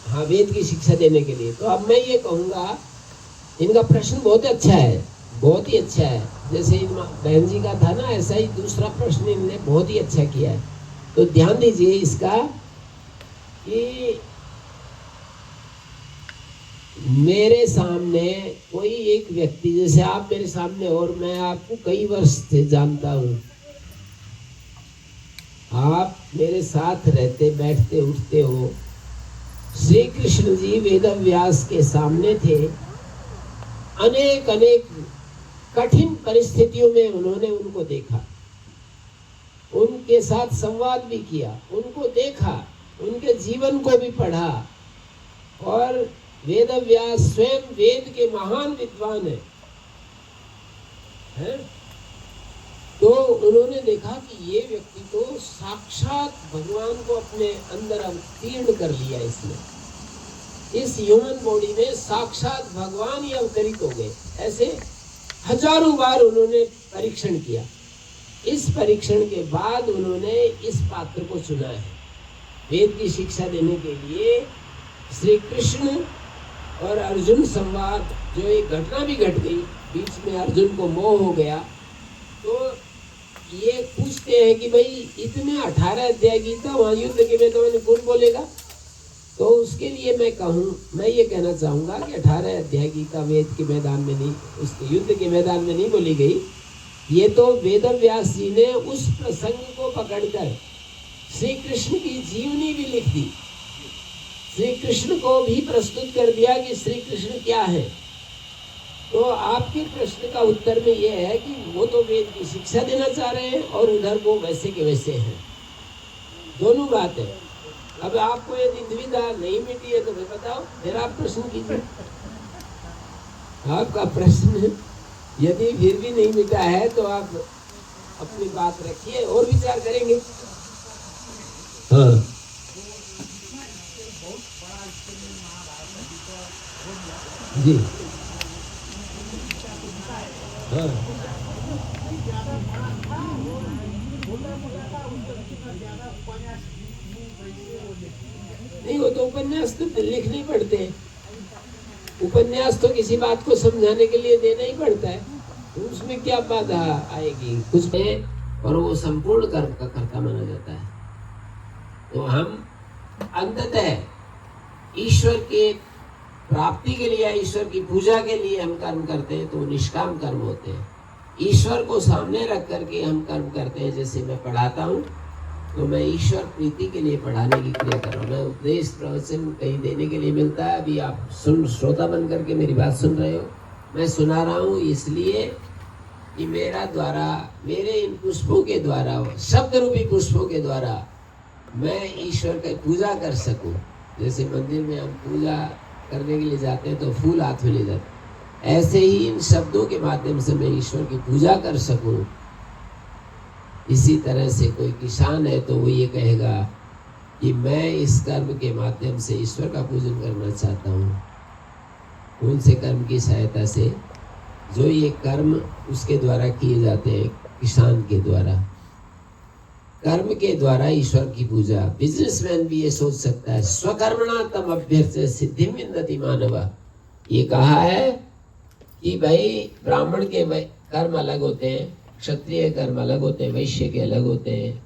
हाँ, वेद की शिक्षा देने के लिए। तो अब मैं ये कहूँगा, इनका प्रश्न बहुत अच्छा है, बहुत ही अच्छा है। जैसे बहन जी का था ना, ऐसा ही दूसरा प्रश्न इन्होंने बहुत ही अच्छा किया है। तो ध्यान दीजिए इसका कि मेरे सामने कोई एक व्यक्ति, जैसे आप मेरे सामने और मैं आपको कई वर्ष से जानता हूँ, आप मेरे साथ रहते, बैठते उठते हो। श्री कृष्ण जी वेदव्यास के सामने थे। अनेक अनेक कठिन परिस्थितियों में उन्होंने उनको देखा, उनके साथ संवाद भी किया, उनको देखा, उनके जीवन को भी पढ़ा। और वेदव्यास स्वयं वेद के महान विद्वान हैं। तो उन्होंने देखा कि ये व्यक्ति तो साक्षात भगवान को अपने अंदर अवतीर्ण कर लिया। इसने इस ह्यूमन बॉडी में साक्षात भगवान ही अवतरित हो गए। ऐसे हजारों बार उन्होंने परीक्षण किया। इस परीक्षण के बाद उन्होंने इस पात्र को चुना है वेद की शिक्षा देने के लिए। श्री कृष्ण और अर्जुन संवाद, जो एक घटना भी घट गई, बीच में अर्जुन को मोह हो गया, तो ये पूछते हैं कि भाई इतने 18 अध्याय गीता, वहां युद्ध के मैदान में कौन बोलेगा? तो उसके लिए मैं ये कहना चाहूंगा कि 18 अध्याय गीता वेद के मैदान में नहीं, उसके युद्ध के मैदान में नहीं बोली गई। ये तो वेदव्यास जी ने उस प्रसंग को पकड़कर श्री कृष्ण की जीवनी भी लिख दी, श्री कृष्ण को भी प्रस्तुत कर दिया कि श्री कृष्ण क्या है। तो आपके प्रश्न का उत्तर में यह है कि वो तो वेद की शिक्षा देना चाह रहे हैं और उधर वो वैसे के वैसे हैं। दोनों बात है। अब आपको यदि दुविधा नहीं मिटी है तो फिर बताओ, फिर आप प्रश्न कीजिए। आपका प्रश्न यदि फिर भी नहीं मिटा है तो आप अपनी बात रखिए और विचार करेंगे। हाँ जी, हाँ नहीं, वो तो उपन्यास तो लिख नहीं पड़ते। उपन्यास तो किसी बात को समझाने के लिए देना ही पड़ता है, तो उसमें क्या बाधा आएगी कुछ में, और वो संपूर्ण कर्म का कर्ता माना जाता है। तो हम अंततः ईश्वर के प्राप्ति के लिए, ईश्वर की पूजा के लिए हम कर्म करते हैं, तो निष्काम कर्म होते हैं। ईश्वर को सामने रख करके हम कर्म करते हैं। जैसे मैं पढ़ाता हूँ तो मैं ईश्वर प्रीति के लिए पढ़ाने की क्रिया कर रहा हूँ। मैं उपदेश प्रवचन कहीं देने के लिए मिलता है, अभी आप श्रोता बन करके मेरी बात सुन रहे हो, मैं सुना रहा हूँ इसलिए कि मेरा द्वारा, मेरे इन पुष्पों के द्वारा, शब्द रूपी पुष्पों के द्वारा मैं ईश्वर की पूजा कर सकूं। जैसे मंदिर में हम पूजा करने के लिए जाते हैं तो फूल हाथ में ले जाते हैं, ऐसे ही इन शब्दों के माध्यम से मैं ईश्वर की पूजा कर सकूं। इसी तरह से कोई किसान है तो वो ये कहेगा कि मैं इस कर्म के माध्यम से ईश्वर का पूजन करना चाहता हूँ। कौन से कर्म की सहायता से? जो ये कर्म उसके द्वारा किए जाते हैं, किसान के द्वारा, कर्म के द्वारा ईश्वर की पूजा। बिजनेसमैन भी ये सोच सकता है, स्वकर्मणा तम अभ्यर्थ सिद्धिं विन्दति मानवः। ये कहा है कि भाई ब्राह्मण के कर्म अलग होते हैं, क्षत्रिय कर्म अलग होते हैं, वैश्य के अलग होते हैं,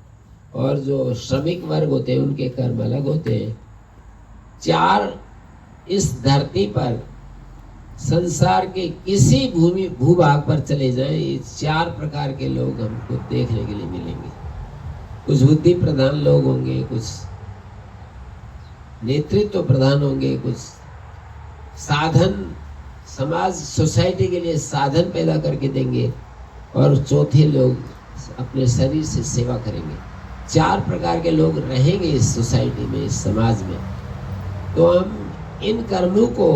और जो श्रमिक वर्ग होते हैं उनके कर्म अलग होते हैं। चार इस धरती पर, संसार के किसी भूभाग पर चले जाएं, ये चार प्रकार के लोग हमको देखने के लिए मिलेंगे। कुछ बुद्धि प्रधान लोग होंगे, कुछ नेतृत्व प्रधान होंगे, कुछ साधन, समाज सोसाइटी के लिए साधन पैदा करके देंगे, और चौथे लोग अपने शरीर से सेवा करेंगे। चार प्रकार के लोग रहेंगे इस सोसाइटी में, इस समाज में। तो हम इन कर्मों को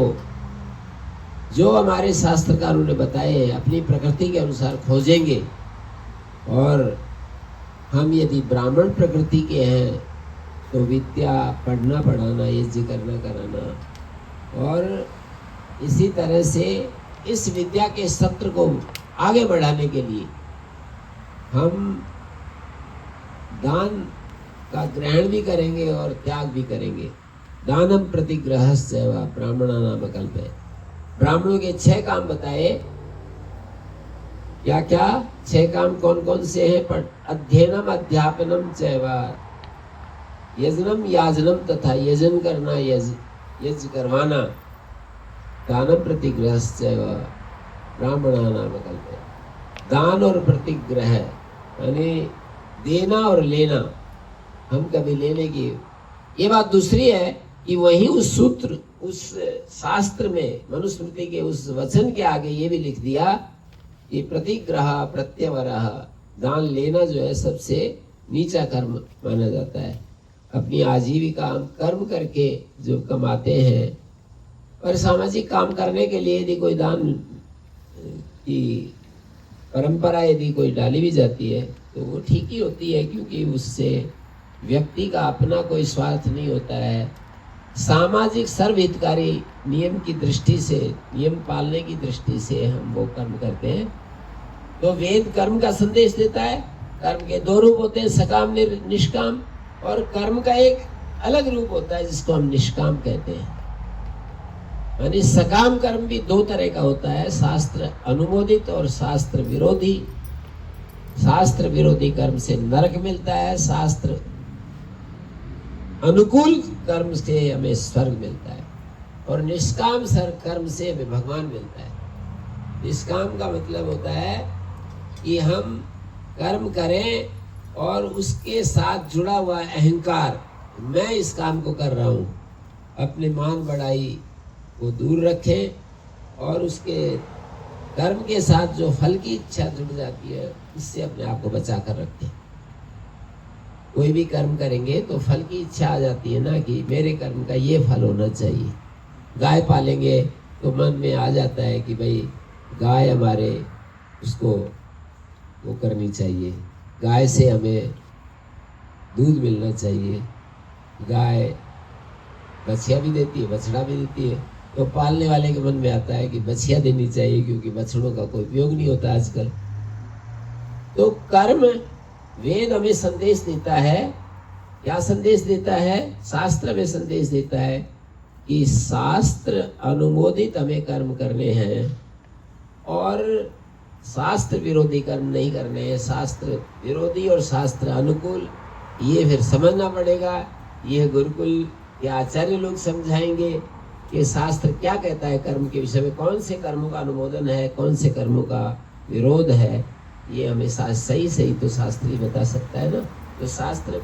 जो हमारे शास्त्रकारों ने बताए अपनी प्रकृति के अनुसार खोजेंगे। और हम यदि ब्राह्मण प्रकृति के हैं तो विद्या पढ़ना पढ़ाना, यज्ञ करना कराना, और इसी तरह से इस विद्या के सत्र को आगे बढ़ाने के लिए हम दान का ग्रहण भी करेंगे और त्याग भी करेंगे। दानम प्रतिग्रहस्य वा ब्राह्मणानाम कल्पे। ब्राह्मणों के 6 काम बताए। क्या क्या 6 काम कौन कौन से हैं? अध्ययनम अध्यापनम चैव, यजनम याजनम, तथा यजन करना, यज्ञ करवाना, दानम प्रतिग्रहस्य वा ब्राह्मणानाम कल्पे। दान और प्रतिग्रह यानी देना और लेना, हम कभी लेने की। ये बात दूसरी है कि वही उस सूत्र, उस शास्त्र में, मनुस्मृति के उस वचन के आगे ये भी लिख दिया कि प्रतिग्रह प्रत्यवरः, दान लेना जो है सबसे नीचा कर्म माना जाता है। अपनी आजीविका हम कर्म करके जो कमाते हैं, और सामाजिक काम करने के लिए यदि कोई दान की परंपरा यदि कोई डाली भी जाती है तो वो ठीक ही होती है, क्योंकि उससे व्यक्ति का अपना कोई स्वार्थ नहीं होता है। सामाजिक सर्वहितकारी नियम की दृष्टि से, नियम पालने की दृष्टि से हम वो कर्म करते हैं। तो वेद कर्म का संदेश देता है। कर्म के दो रूप होते हैं, सकाम निष्काम, और कर्म का एक अलग रूप होता है जिसको हम निष्काम कहते हैं। यानी सकाम कर्म भी दो तरह का होता है, शास्त्र अनुमोदित और शास्त्र विरोधी। शास्त्र विरोधी कर्म से नरक मिलता है, शास्त्र अनुकूल कर्म से हमें स्वर्ग मिलता है, और निष्काम कर्म से हमें भगवान मिलता है। निष्काम का मतलब होता है कि हम कर्म करें और उसके साथ जुड़ा हुआ अहंकार, मैं इस काम को कर रहा हूँ, अपने मान बढ़ाई को दूर रखें, और उसके कर्म के साथ जो फल की इच्छा जुड़ जाती है उससे अपने आप को बचा कर रखें। कोई भी कर्म करेंगे तो फल की इच्छा आ जाती है ना, कि मेरे कर्म का ये फल होना चाहिए। गाय पालेंगे तो मन में आ जाता है कि भाई गाय हमारे, उसको वो करनी चाहिए, गाय से हमें दूध मिलना चाहिए। गाय बछिया भी देती है, बछड़ा भी देती है, तो पालने वाले के मन में आता है कि बछिया देनी चाहिए, क्योंकि बछड़ों का कोई उपयोग नहीं होता आजकल। तो कर्म, वेद हमें संदेश देता है। क्या संदेश देता है? शास्त्र में संदेश देता है कि शास्त्र अनुमोदित हमें कर्म करने हैं, और शास्त्र विरोधी कर्म नहीं करने हैं। शास्त्र विरोधी और शास्त्र अनुकूल, ये फिर समझना पड़ेगा। यह गुरुकुल के आचार्य लोग समझाएंगे कि शास्त्र क्या कहता है कर्म के विषय में, कौन से कर्मों का अनुमोदन है, कौन से कर्मों का विरोध है। ये हमें सही सही तो शास्त्र ही बता सकता है ना। तो शास्त्र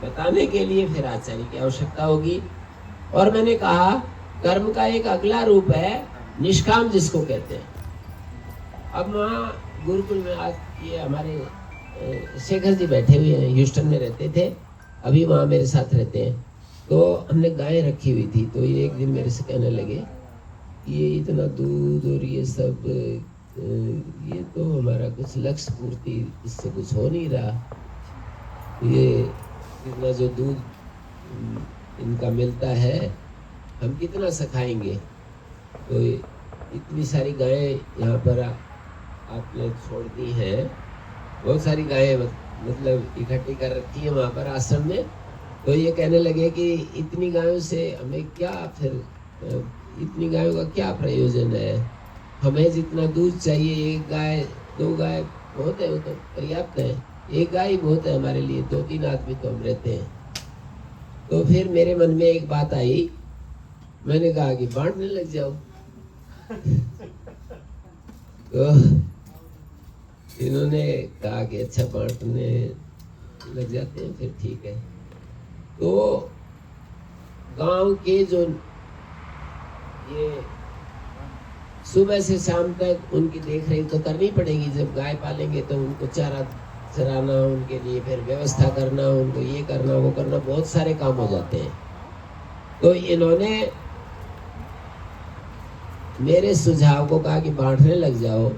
बताने के लिए फिर आचार्य की आवश्यकता होगी। और मैंने कहा कर्म का एक अगला रूप है निष्काम, जिसको कहते हैं। अब वहाँ गुरुकुल में आज ये हमारे शेखर जी बैठे हुए हैं, ह्यूस्टन में रहते थे, अभी वहाँ मेरे साथ रहते हैं। तो हमने गाय रखी हुई थी, तो ये एक दिन मेरे से कहने लगे ये इतना दूध और ये सब, ये तो हमारा कुछ लक्ष्य पूर्ति इससे कुछ हो नहीं रहा। ये इतना जो दूध इनका मिलता है हम कितना सखाएंगे। तो इतनी सारी गायें यहाँ पर आपने छोड़ दी हैं, बहुत सारी गायें मतलब इकट्ठी कर रखी है वहाँ पर आश्रम में। तो ये कहने लगे कि इतनी गायों से हमें क्या, फिर इतनी गायों का क्या प्रयोजन है, हमें जितना दूध चाहिए, एक गाय दो गाय बहुत है, वो तो पर्याप्त है, एक गाय ही बहुत है हमारे लिए, 2-3 आदमी तो हम रहते हैं। तो फिर मेरे मन में एक बात आई, मैंने कहा कि बांटने लग जाओ। तो इन्होंने कहा कि अच्छा बांटने लग जाते हैं, फिर ठीक है। तो गांव के जो ये सुबह से शाम तक उनकी देख रेख तो करनी पड़ेगी। जब गाय पालेंगे तो उनको चारा चराना, उनके लिए फिर व्यवस्था करना, उनको ये करना वो करना, बहुत सारे काम हो जाते हैं। तो इन्होंने मेरे सुझाव को कहा कि बांटने लग जाओ।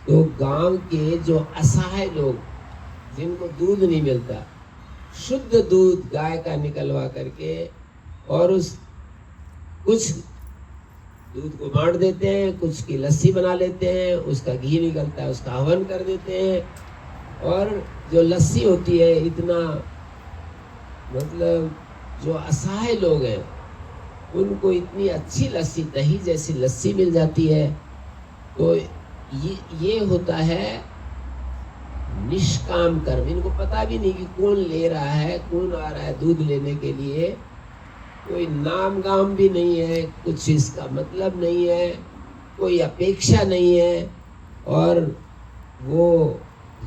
तो गांव के जो असहाय लोग, जिनको दूध नहीं मिलता, शुद्ध दूध गाय का निकलवा करके और उस कुछ दूध को बांट देते हैं, कुछ की लस्सी बना लेते हैं, उसका घी निकलता है उसका हवन कर देते हैं। और जो लस्सी होती है, इतना मतलब जो असहाय लोग हैं उनको इतनी अच्छी लस्सी, दही जैसी लस्सी मिल जाती है। तो ये होता है निष्काम कर्म। इनको पता भी नहीं कि कौन ले रहा है, कौन आ रहा है दूध लेने के लिए, कोई नाम गाम भी नहीं है, कुछ इसका मतलब नहीं है, कोई अपेक्षा नहीं है। और वो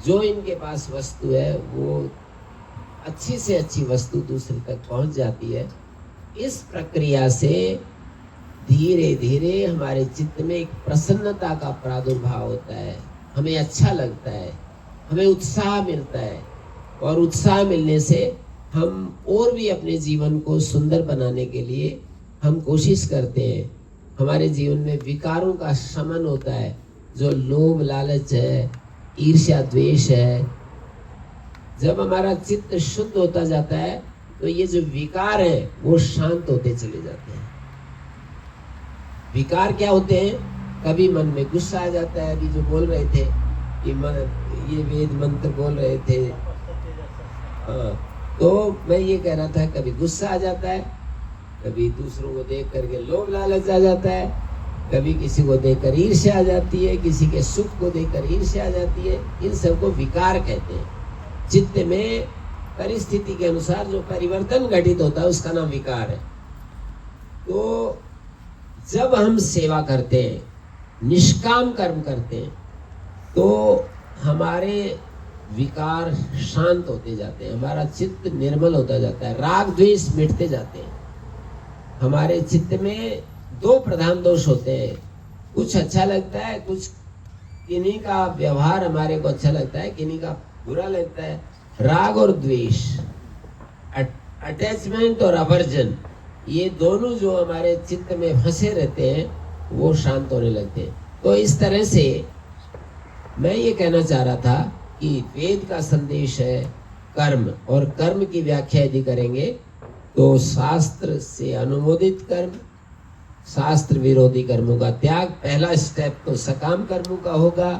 जो इनके पास वस्तु है वो अच्छी से अच्छी वस्तु दूसरे तक पहुंच जाती है। इस प्रक्रिया से धीरे धीरे हमारे चित्त में एक प्रसन्नता का प्रादुर्भाव होता है, हमें अच्छा लगता है, हमें उत्साह मिलता है, और उत्साह मिलने से हम और भी अपने जीवन को सुंदर बनाने के लिए हम कोशिश करते हैं। हमारे जीवन में विकारों का शमन होता है, जो लोभ लालच है, ईर्ष्या द्वेष है। जब हमारा चित्त शुद्ध होता जाता है तो ये जो विकार है वो शांत होते चले जाते हैं। विकार क्या होते हैं? कभी मन में गुस्सा आ जाता है, अभी जो बोल रहे थे ये वेद मंत्र बोल रहे थे, हाँ, तो मैं ये कह रहा था, कभी गुस्सा आ जाता है, कभी दूसरों को देख करके लोभ लालच आ जाता है, कभी किसी को देखकर ईर्ष्या आ जाती है, किसी के सुख को देखकर ईर्ष्या आ जाती है। इन सबको विकार कहते हैं। चित्त में परिस्थिति के अनुसार जो परिवर्तन घटित होता है उसका नाम विकार है। तो जब हम सेवा करते हैं, निष्काम कर्म करते हैं, तो हमारे विकार शांत होते जाते हैं, हमारा चित्त निर्मल होता जाता है, राग द्वेष मिटते जाते हैं। हमारे चित्त में दो प्रधान दोष होते हैं, कुछ अच्छा लगता है, कुछ किन्हीं का व्यवहार हमारे को अच्छा लगता है, किन्हीं का बुरा लगता है। राग और द्वेष, अटैचमेंट और अवर्जन, ये दोनों जो हमारे चित्त में फंसे रहते हैं वो शांत होने लगते हैं। तो इस तरह से मैं ये कहना चाह रहा था कि वेद का संदेश है कर्म, और कर्म की व्याख्या यदि करेंगे तो शास्त्र से अनुमोदित कर्म, शास्त्र विरोधी कर्मों का त्याग। पहला स्टेप तो सकाम कर्मों का होगा,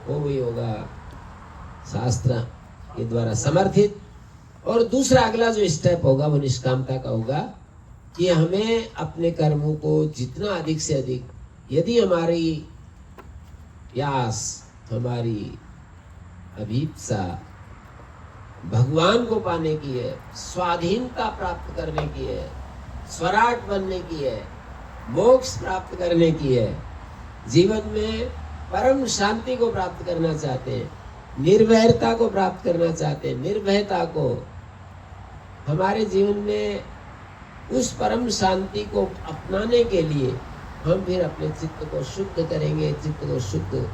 वो भी होगा शास्त्र के द्वारा समर्थित, और दूसरा अगला जो स्टेप होगा वो निष्कामता का होगा कि हमें अपने कर्मों को जितना अधिक से अधिक, यदि हमारी प्यास, हमारी अभीप्सा भगवान को पाने की है, स्वाधीनता प्राप्त करने की है, स्वराट बनने की है, मोक्ष प्राप्त करने की है, जीवन में परम शांति को प्राप्त करना चाहते हैं, निर्भयता को प्राप्त करना चाहते हैं, निर्भयता को, हमारे जीवन में उस परम शांति को अपनाने के लिए हम फिर अपने चित्त को शुद्ध करेंगे। चित्त को शुद्ध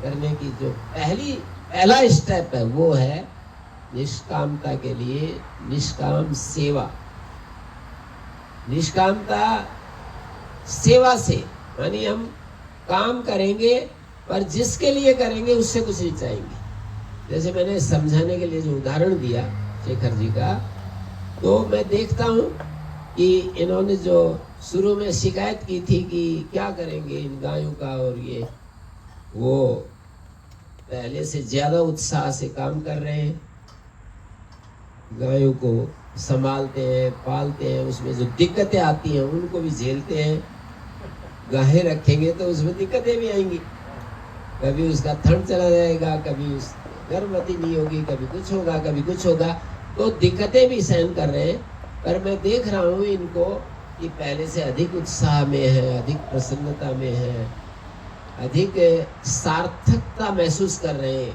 करने की जो पहला स्टेप है वो है निष्कामता के लिए निष्काम सेवा। निष्कामता सेवा से यानी हम काम करेंगे पर जिसके लिए करेंगे उससे कुछ नहीं चाहेंगे। जैसे मैंने समझाने के लिए जो उदाहरण दिया शेखर जी का, तो मैं देखता हूँ कि इन्होंने जो शुरू में शिकायत की थी कि क्या करेंगे इन गायों का, और ये वो पहले से ज्यादा उत्साह से काम कर रहे हैं, गायों को संभालते हैं, पालते हैं, उसमें जो दिक्कतें आती हैं उनको भी झेलते हैं। गायें रखेंगे तो उसमें दिक्कतें भी आएंगी, कभी उसका थन चला जाएगा, कभी उस गर्भवती नहीं होगी, कभी कुछ होगा, कभी कुछ होगा, तो दिक्कतें भी सहन कर रहे हैं। पर मैं देख रहा हूँ इनको कि पहले से अधिक उत्साह में है, अधिक प्रसन्नता में है, अधिक सार्थकता महसूस कर रहे हैं।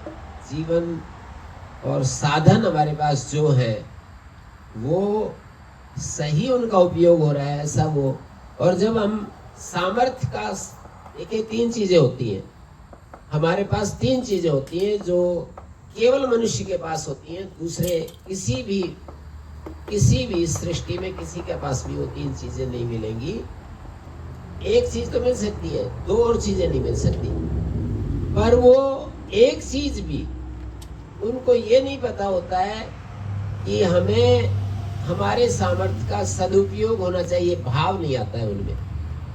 जीवन और साधन हमारे पास जो है वो सही उनका उपयोग हो रहा है, ऐसा वो। और जब हम सामर्थ्य का, देखिए तीन चीजें होती हैं हमारे पास, तीन चीजें होती हैं जो केवल मनुष्य के पास होती हैं, दूसरे किसी भी सृष्टि में किसी के पास भी वो तीन चीजें नहीं मिलेंगी। एक चीज तो मिल सकती है, दो और चीजें नहीं मिल सकती। पर वो एक चीज भी उनको ये नहीं पता होता है कि हमें हमारे सामर्थ्य का सदुपयोग होना चाहिए, भाव नहीं आता है उनमें।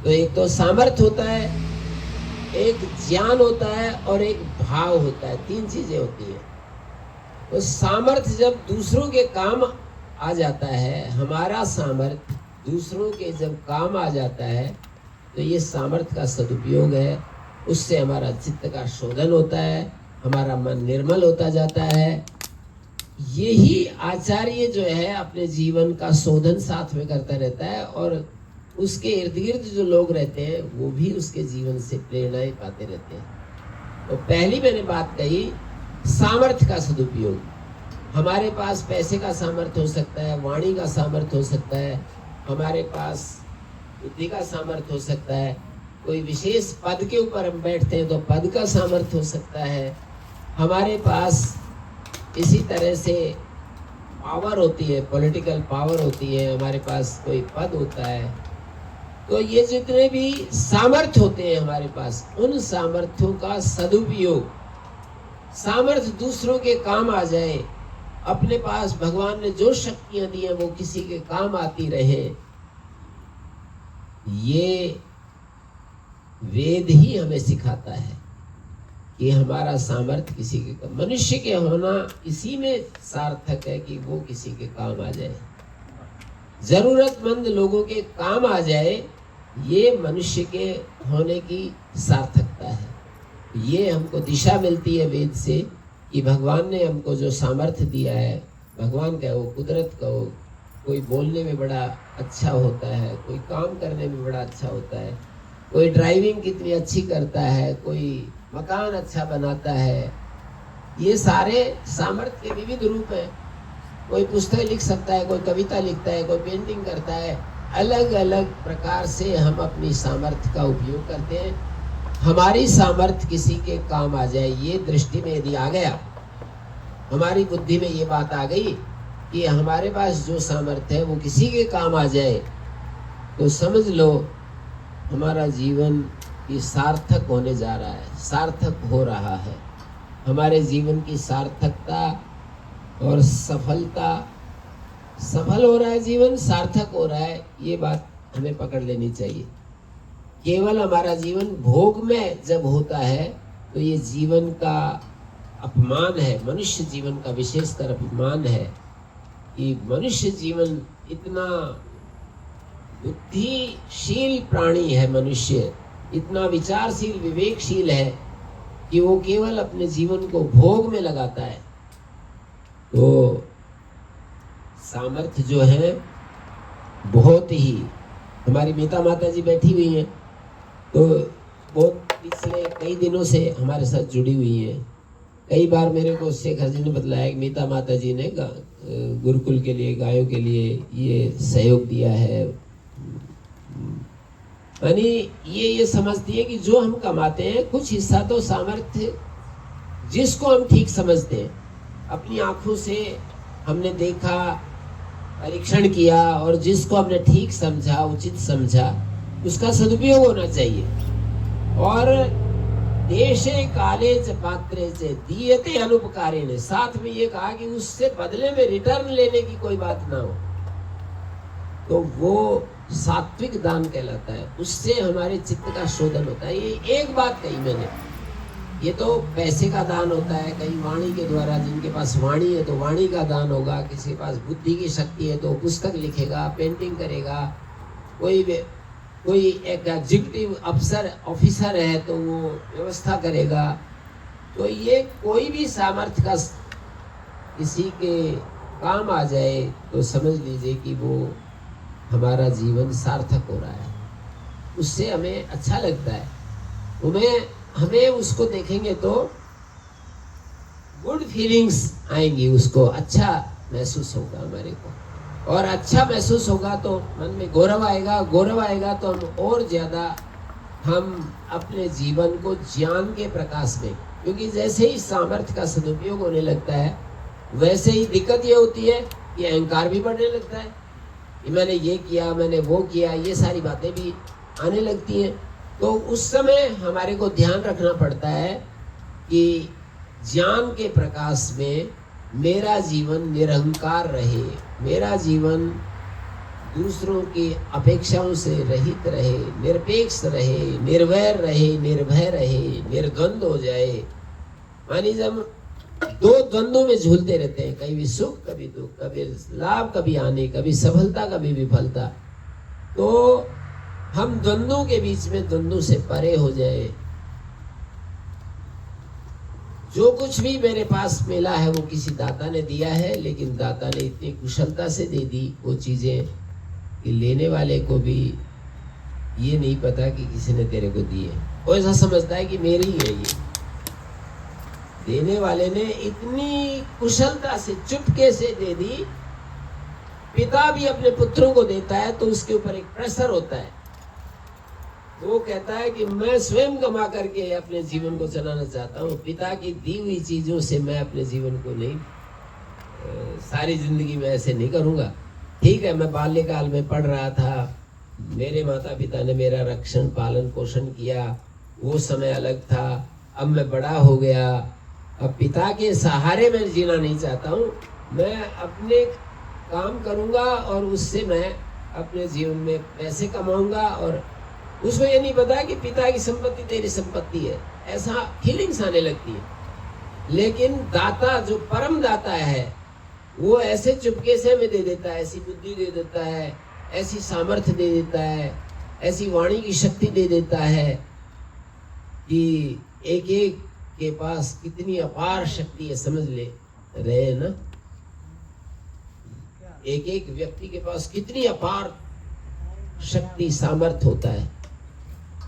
तो एक तो सामर्थ्य होता है, एक ज्ञान होता है और एक भाव होता है, तीन चीजें होती हैं। तो सामर्थ्य जब दूसरों के काम आ जाता है, हमारा सामर्थ्य दूसरों के जब काम आ जाता है, तो ये सामर्थ्य का सदुपयोग है। उससे हमारा चित्त का शोधन होता है, हमारा मन निर्मल होता जाता है। यही आचार्य जो है अपने जीवन का शोधन साथ में करता रहता है, और उसके इर्द गिर्द जो लोग रहते हैं वो भी उसके जीवन से प्रेरणाएं पाते रहते हैं। तो पहली मैंने बात कही सामर्थ्य का सदुपयोग। हमारे पास पैसे का सामर्थ्य हो सकता है, वाणी का सामर्थ्य हो सकता है, हमारे पास बुद्धि का सामर्थ्य हो सकता है, कोई विशेष पद के ऊपर हम बैठते हैं तो पद का सामर्थ्य हो सकता है, हमारे पास इसी तरह से पावर होती है, पॉलिटिकल पावर होती है, हमारे पास कोई पद होता है। तो ये जितने भी सामर्थ्य होते हैं हमारे पास, उन सामर्थ्यों का सदुपयोग, सामर्थ्य दूसरों के काम आ जाए, अपने पास भगवान ने जो शक्तियां दी हैं वो किसी के काम आती रहे, ये वेद ही हमें सिखाता है कि हमारा सामर्थ्य किसी के काम, मनुष्य के होना इसी में सार्थक है कि वो किसी के काम आ जाए, जरूरतमंद लोगों के काम आ जाए, ये मनुष्य के होने की सार्थकता है। ये हमको दिशा मिलती है वेद से कि भगवान ने हमको जो सामर्थ्य दिया है, भगवान का हो, कुदरत का हो, कोई बोलने में बड़ा अच्छा होता है, कोई काम करने में बड़ा अच्छा होता है, कोई ड्राइविंग कितनी अच्छी करता है, कोई मकान अच्छा बनाता है, ये सारे सामर्थ्य के विविध रूप हैं। कोई पुस्तक लिख सकता है, कोई कविता लिखता है, कोई पेंटिंग करता है, अलग अलग प्रकार से हम अपनी सामर्थ्य का उपयोग करते हैं। हमारी सामर्थ्य किसी के काम आ जाए, ये दृष्टि में यदि आ गया, हमारी बुद्धि में ये बात आ गई कि हमारे पास जो सामर्थ्य है वो किसी के काम आ जाए, तो समझ लो हमारा जीवन ये सार्थक होने जा रहा है, सार्थक हो रहा है। हमारे जीवन की सार्थकता और सफलता, सफल हो रहा है जीवन, सार्थक हो रहा है, ये बात हमें पकड़ लेनी चाहिए। केवल हमारा जीवन भोग में जब होता है तो ये जीवन का अपमान है, मनुष्य जीवन का विशेषकर अपमान है कि मनुष्य जीवन इतना बुद्धिशील प्राणी है, मनुष्य इतना विचारशील विवेकशील है कि वो केवल अपने जीवन को भोग में लगाता है। तो सामर्थ्य जो है बहुत ही, हमारी मीता माता जी बैठी हुई हैं, तो बहुत पिछले कई दिनों से हमारे साथ जुड़ी हुई हैं। कई बार मेरे को शेखर जी ने बतलाया कि मीता माता जी ने गुरुकुल के लिए, गायों के लिए ये सहयोग दिया है। यानी ये समझती है कि जो हम कमाते हैं कुछ हिस्सा तो सामर्थ्य, जिसको हम ठीक समझते हैं, अपनी आंखों से हमने देखा, परीक्षण किया और जिसको हमने ठीक समझा, उचित समझा, उसका सदुपयोग होना चाहिए। और देशे काले च पात्रे से दीयते अनुपकारे ने, साथ में ये कहा कि उससे बदले में रिटर्न लेने की कोई बात ना हो, तो वो सात्विक दान कहलाता है। उससे हमारे चित्त का शोधन होता है। ये एक बात कही मैंने, ये तो पैसे का दान होता है, कहीं वाणी के द्वारा, जिनके पास वाणी है तो वाणी का दान होगा, किसी के पास बुद्धि की शक्ति है तो पुस्तक लिखेगा, पेंटिंग करेगा, कोई एक एग्जीक्यूटिव अफसर ऑफिसर है तो वो व्यवस्था करेगा। तो ये कोई भी सामर्थ्य का किसी के काम आ जाए तो समझ लीजिए कि वो हमारा जीवन सार्थक हो रहा है, उससे हमें अच्छा लगता है। हमें उसको देखेंगे तो गुड फीलिंग्स आएंगी, उसको अच्छा महसूस होगा हमारे को, और अच्छा महसूस होगा तो मन में गौरव आएगा, गौरव आएगा तो हम और ज़्यादा हम अपने जीवन को ज्ञान के प्रकाश में, क्योंकि जैसे ही सामर्थ्य का सदुपयोग होने लगता है वैसे ही दिक्कत ये होती है कि अहंकार भी बढ़ने लगता है कि मैंने ये किया, मैंने वो किया, ये सारी बातें भी आने लगती हैं। तो उस समय हमारे को ध्यान रखना पड़ता है कि ज्ञान के प्रकाश में मेरा जीवन निरहंकार रहे, मेरा जीवन दूसरों की अपेक्षाओं से रहित रहे, निरपेक्ष रहे, निर्वैर रहे, निर्भय रहे, निर्द्वंद हो जाए। मानी जब दो द्वंद्वों में झूलते रहते हैं, कभी सुख कभी दुख, कभी लाभ कभी हानि, कभी सफलता कभी विफलता, तो हम द्वंद्वों के बीच में द्वंद्वों से परे हो जाए। जो कुछ भी मेरे पास मिला है वो किसी दाता ने दिया है, लेकिन दाता ने इतनी कुशलता से दे दी वो चीजें कि लेने वाले को भी ये नहीं पता कि किसी ने तेरे को दी है। वो ऐसा समझता है कि मेरी ही है ये। देने वाले ने इतनी कुशलता से चुपके से दे दी। पिता भी अपने पुत्रों को देता है तो उसके ऊपर एक प्रेशर होता है। वो कहता है कि मैं स्वयं कमा करके अपने जीवन को चलाना चाहता हूँ, पिता की दी हुई चीजों से मैं अपने जीवन को नहीं, सारी जिंदगी में ऐसे नहीं करूँगा। ठीक है, मैं बाल्यकाल में पढ़ रहा था, मेरे माता पिता ने मेरा रक्षण पालन पोषण किया, वो समय अलग था। अब मैं बड़ा हो गया, अब पिता के सहारे मैं जीना नहीं चाहता हूँ। मैं अपने काम करूँगा और उससे मैं अपने जीवन में पैसे कमाऊँगा। और उसको ये नहीं पता कि पिता की संपत्ति तेरी संपत्ति है, ऐसा फीलिंग्स आने लगती है। लेकिन दाता, जो परम दाता है, वो ऐसे चुपके से हमें दे देता है, ऐसी बुद्धि दे देता है, ऐसी सामर्थ्य दे देता है, ऐसी वाणी की शक्ति दे देता है कि एक एक के पास कितनी अपार शक्ति है, समझ ले रहे हैं ना। एक एक व्यक्ति के पास कितनी अपार शक्ति सामर्थ्य होता है।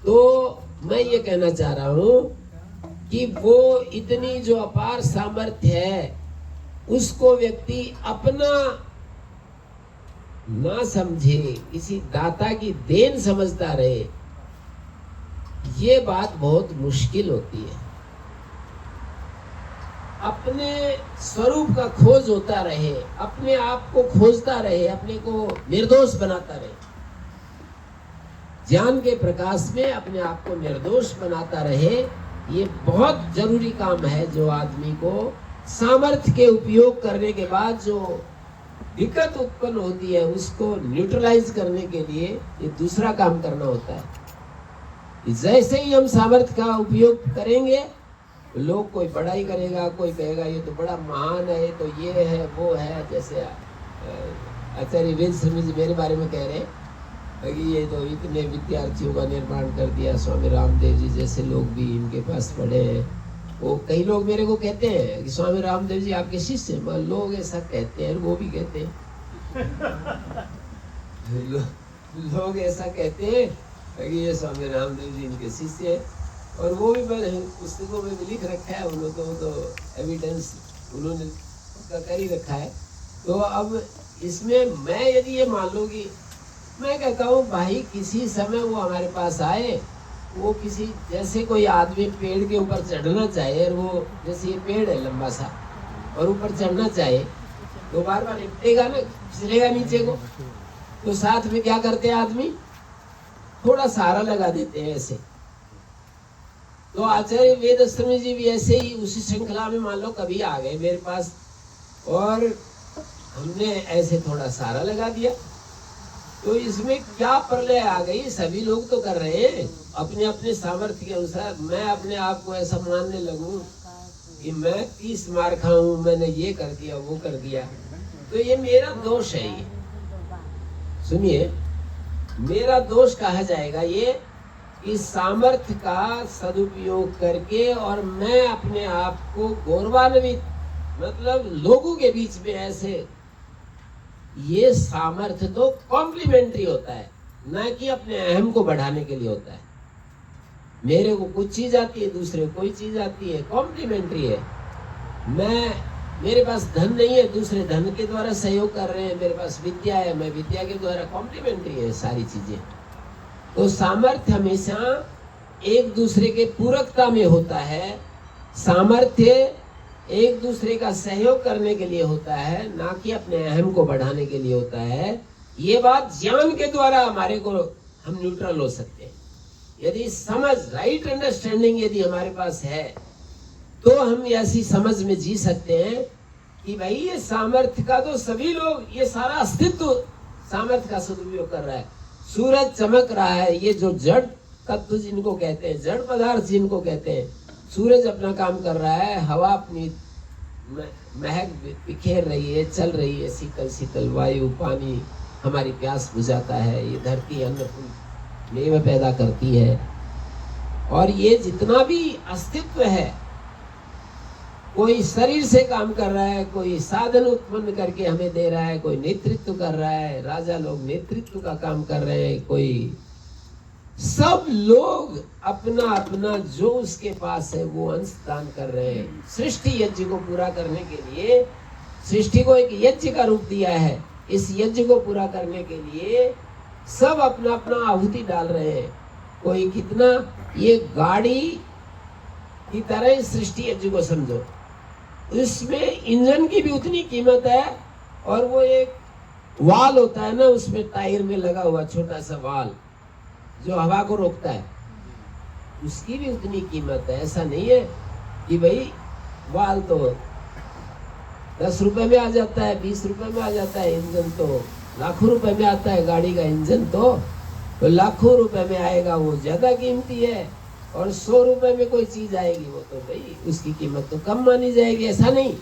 तो मैं ये कहना चाह रहा हूं कि वो इतनी जो अपार सामर्थ्य है उसको व्यक्ति अपना ना समझे, किसी दाता की देन समझता रहे, ये बात बहुत मुश्किल होती है। अपने स्वरूप का खोज होता रहे, अपने आप को खोजता रहे, अपने को निर्दोष बनाता रहे, ज्ञान के प्रकाश में अपने आप को निर्दोष बनाता रहे। ये बहुत जरूरी काम है, जो आदमी को सामर्थ्य के उपयोग करने के बाद जो दिक्कत उत्पन्न होती है उसको न्यूट्रलाइज करने के लिए ये दूसरा काम करना होता है। जैसे ही हम सामर्थ्य का उपयोग करेंगे, लोग कोई बड़ाई करेगा, कोई कहेगा ये तो बड़ा महान है, ये तो ये है वो है। जैसे आचार्य वेद स्वामी जी मेरे बारे में कह रहे हैं कि ये तो इतने विद्यार्थियों का निर्माण कर दिया, स्वामी रामदेव जी जैसे लोग भी इनके पास पढ़े हैं। वो कई लोग मेरे को कहते हैं कि स्वामी रामदेव जी आपके शिष्य हैं। लोग ऐसा कहते हैं, वो भी कहते हैं लोग ऐसा कहते हैं कि ये स्वामी रामदेव जी इनके शिष्य हैं। और वो भी पुस्तकों में भी लिख रखा है, उन्होंने तो एविडेंस उन्होंने कर ही रखा है। तो अब इसमें मैं यदि ये मान लूँ कि मैं कहता हूँ भाई किसी समय वो हमारे पास आए, वो किसी जैसे कोई आदमी पेड़ के ऊपर चढ़ना चाहे, और वो जैसे ये पेड़ है लंबा सा और ऊपर चढ़ना चाहे तो बार बार लिपटेगा ना, फिसलेगा नीचे को। तो साथ में क्या करते हैं आदमी, थोड़ा सहारा लगा देते हैं ऐसे। तो आचार्य वेद स्वामी जी भी ऐसे ही उसी श्रृंखला में मान लो कभी आ गए मेरे पास और हमने ऐसे थोड़ा सहारा लगा दिया। तो इसमें क्या प्रलय आ गई, सभी लोग तो कर रहे हैं अपने अपने सामर्थ्य के अनुसार। मैं अपने आप को ऐसा मानने लगूं कि मैं 30 मार खाऊं, मैंने ये कर दिया वो कर दिया, तो ये मेरा दोष है। ये सुनिए, मेरा दोष कहा जाएगा ये कि सामर्थ्य का सदुपयोग करके और मैं अपने आप को गौरवान्वित, मतलब लोगों के बीच में ऐसे, ये सामर्थ्य तो कॉम्प्लीमेंट्री होता है, ना कि अपने अहम को बढ़ाने के लिए होता है। मेरे को कुछ चीज आती है, दूसरे को कोई चीज आती है, कॉम्प्लीमेंट्री है। मेरे पास धन नहीं है, दूसरे धन के द्वारा सहयोग कर रहे हैं। मेरे पास विद्या है, मैं विद्या के द्वारा, कॉम्प्लीमेंट्री है सारी चीजें। तो सामर्थ्य हमेशा एक दूसरे के पूरकता में होता है। सामर्थ्य एक दूसरे का सहयोग करने के लिए होता है, ना कि अपने अहम को बढ़ाने के लिए होता है। ये बात ज्ञान के द्वारा हमारे को हम न्यूट्रल हो सकते हैं। यदि समझ, राइट अंडरस्टैंडिंग यदि हमारे पास है तो हम ऐसी समझ में जी सकते हैं कि भाई ये सामर्थ्य का तो सभी लोग, ये सारा अस्तित्व सामर्थ्य का सदुपयोग कर रहा है। सूरज चमक रहा है, ये जो जड़ तत्व जिनको कहते हैं, जड़ पदार्थ जिनको कहते हैं, सूरज अपना काम कर रहा है, हवा अपनी महक बिखेर रही है, चल रही है, शीतल शीतल वायु, पानी हमारी प्यास बुझाता है, ये धरती अन्न फूल मेवे पैदा करती है। और ये जितना भी अस्तित्व है, कोई शरीर से काम कर रहा है, कोई साधन उत्पन्न करके हमें दे रहा है, कोई नेतृत्व कर रहा है, राजा लोग नेतृत्व का काम कर रहे हैं, कोई सब लोग अपना अपना जो उसके पास है वो अंश दान कर रहे हैं। सृष्टि यज्ञ को पूरा करने के लिए सृष्टि को एक यज्ञ का रूप दिया है। इस यज्ञ को पूरा करने के लिए सब अपना अपना आहुति डाल रहे हैं। कोई कितना, ये गाड़ी की तरह इस सृष्टि यज्ञ को समझो। इसमें इंजन की भी उतनी कीमत है, और वो एक वाल होता है ना, उसमें टायर में लगा हुआ छोटा सा वाल जो हवा को रोकता है, उसकी भी उतनी कीमत है। ऐसा नहीं है कि भाई वाल तो 10 रुपए में आ जाता है, 20 रुपए में आ जाता है, इंजन तो लाखों रुपए में आता है। गाड़ी का इंजन तो लाखों रुपए में आएगा, वो ज्यादा कीमती है। और 100 रुपए में कोई चीज आएगी, वो तो भाई उसकी कीमत तो कम मानी जाएगी। ऐसा नहीं,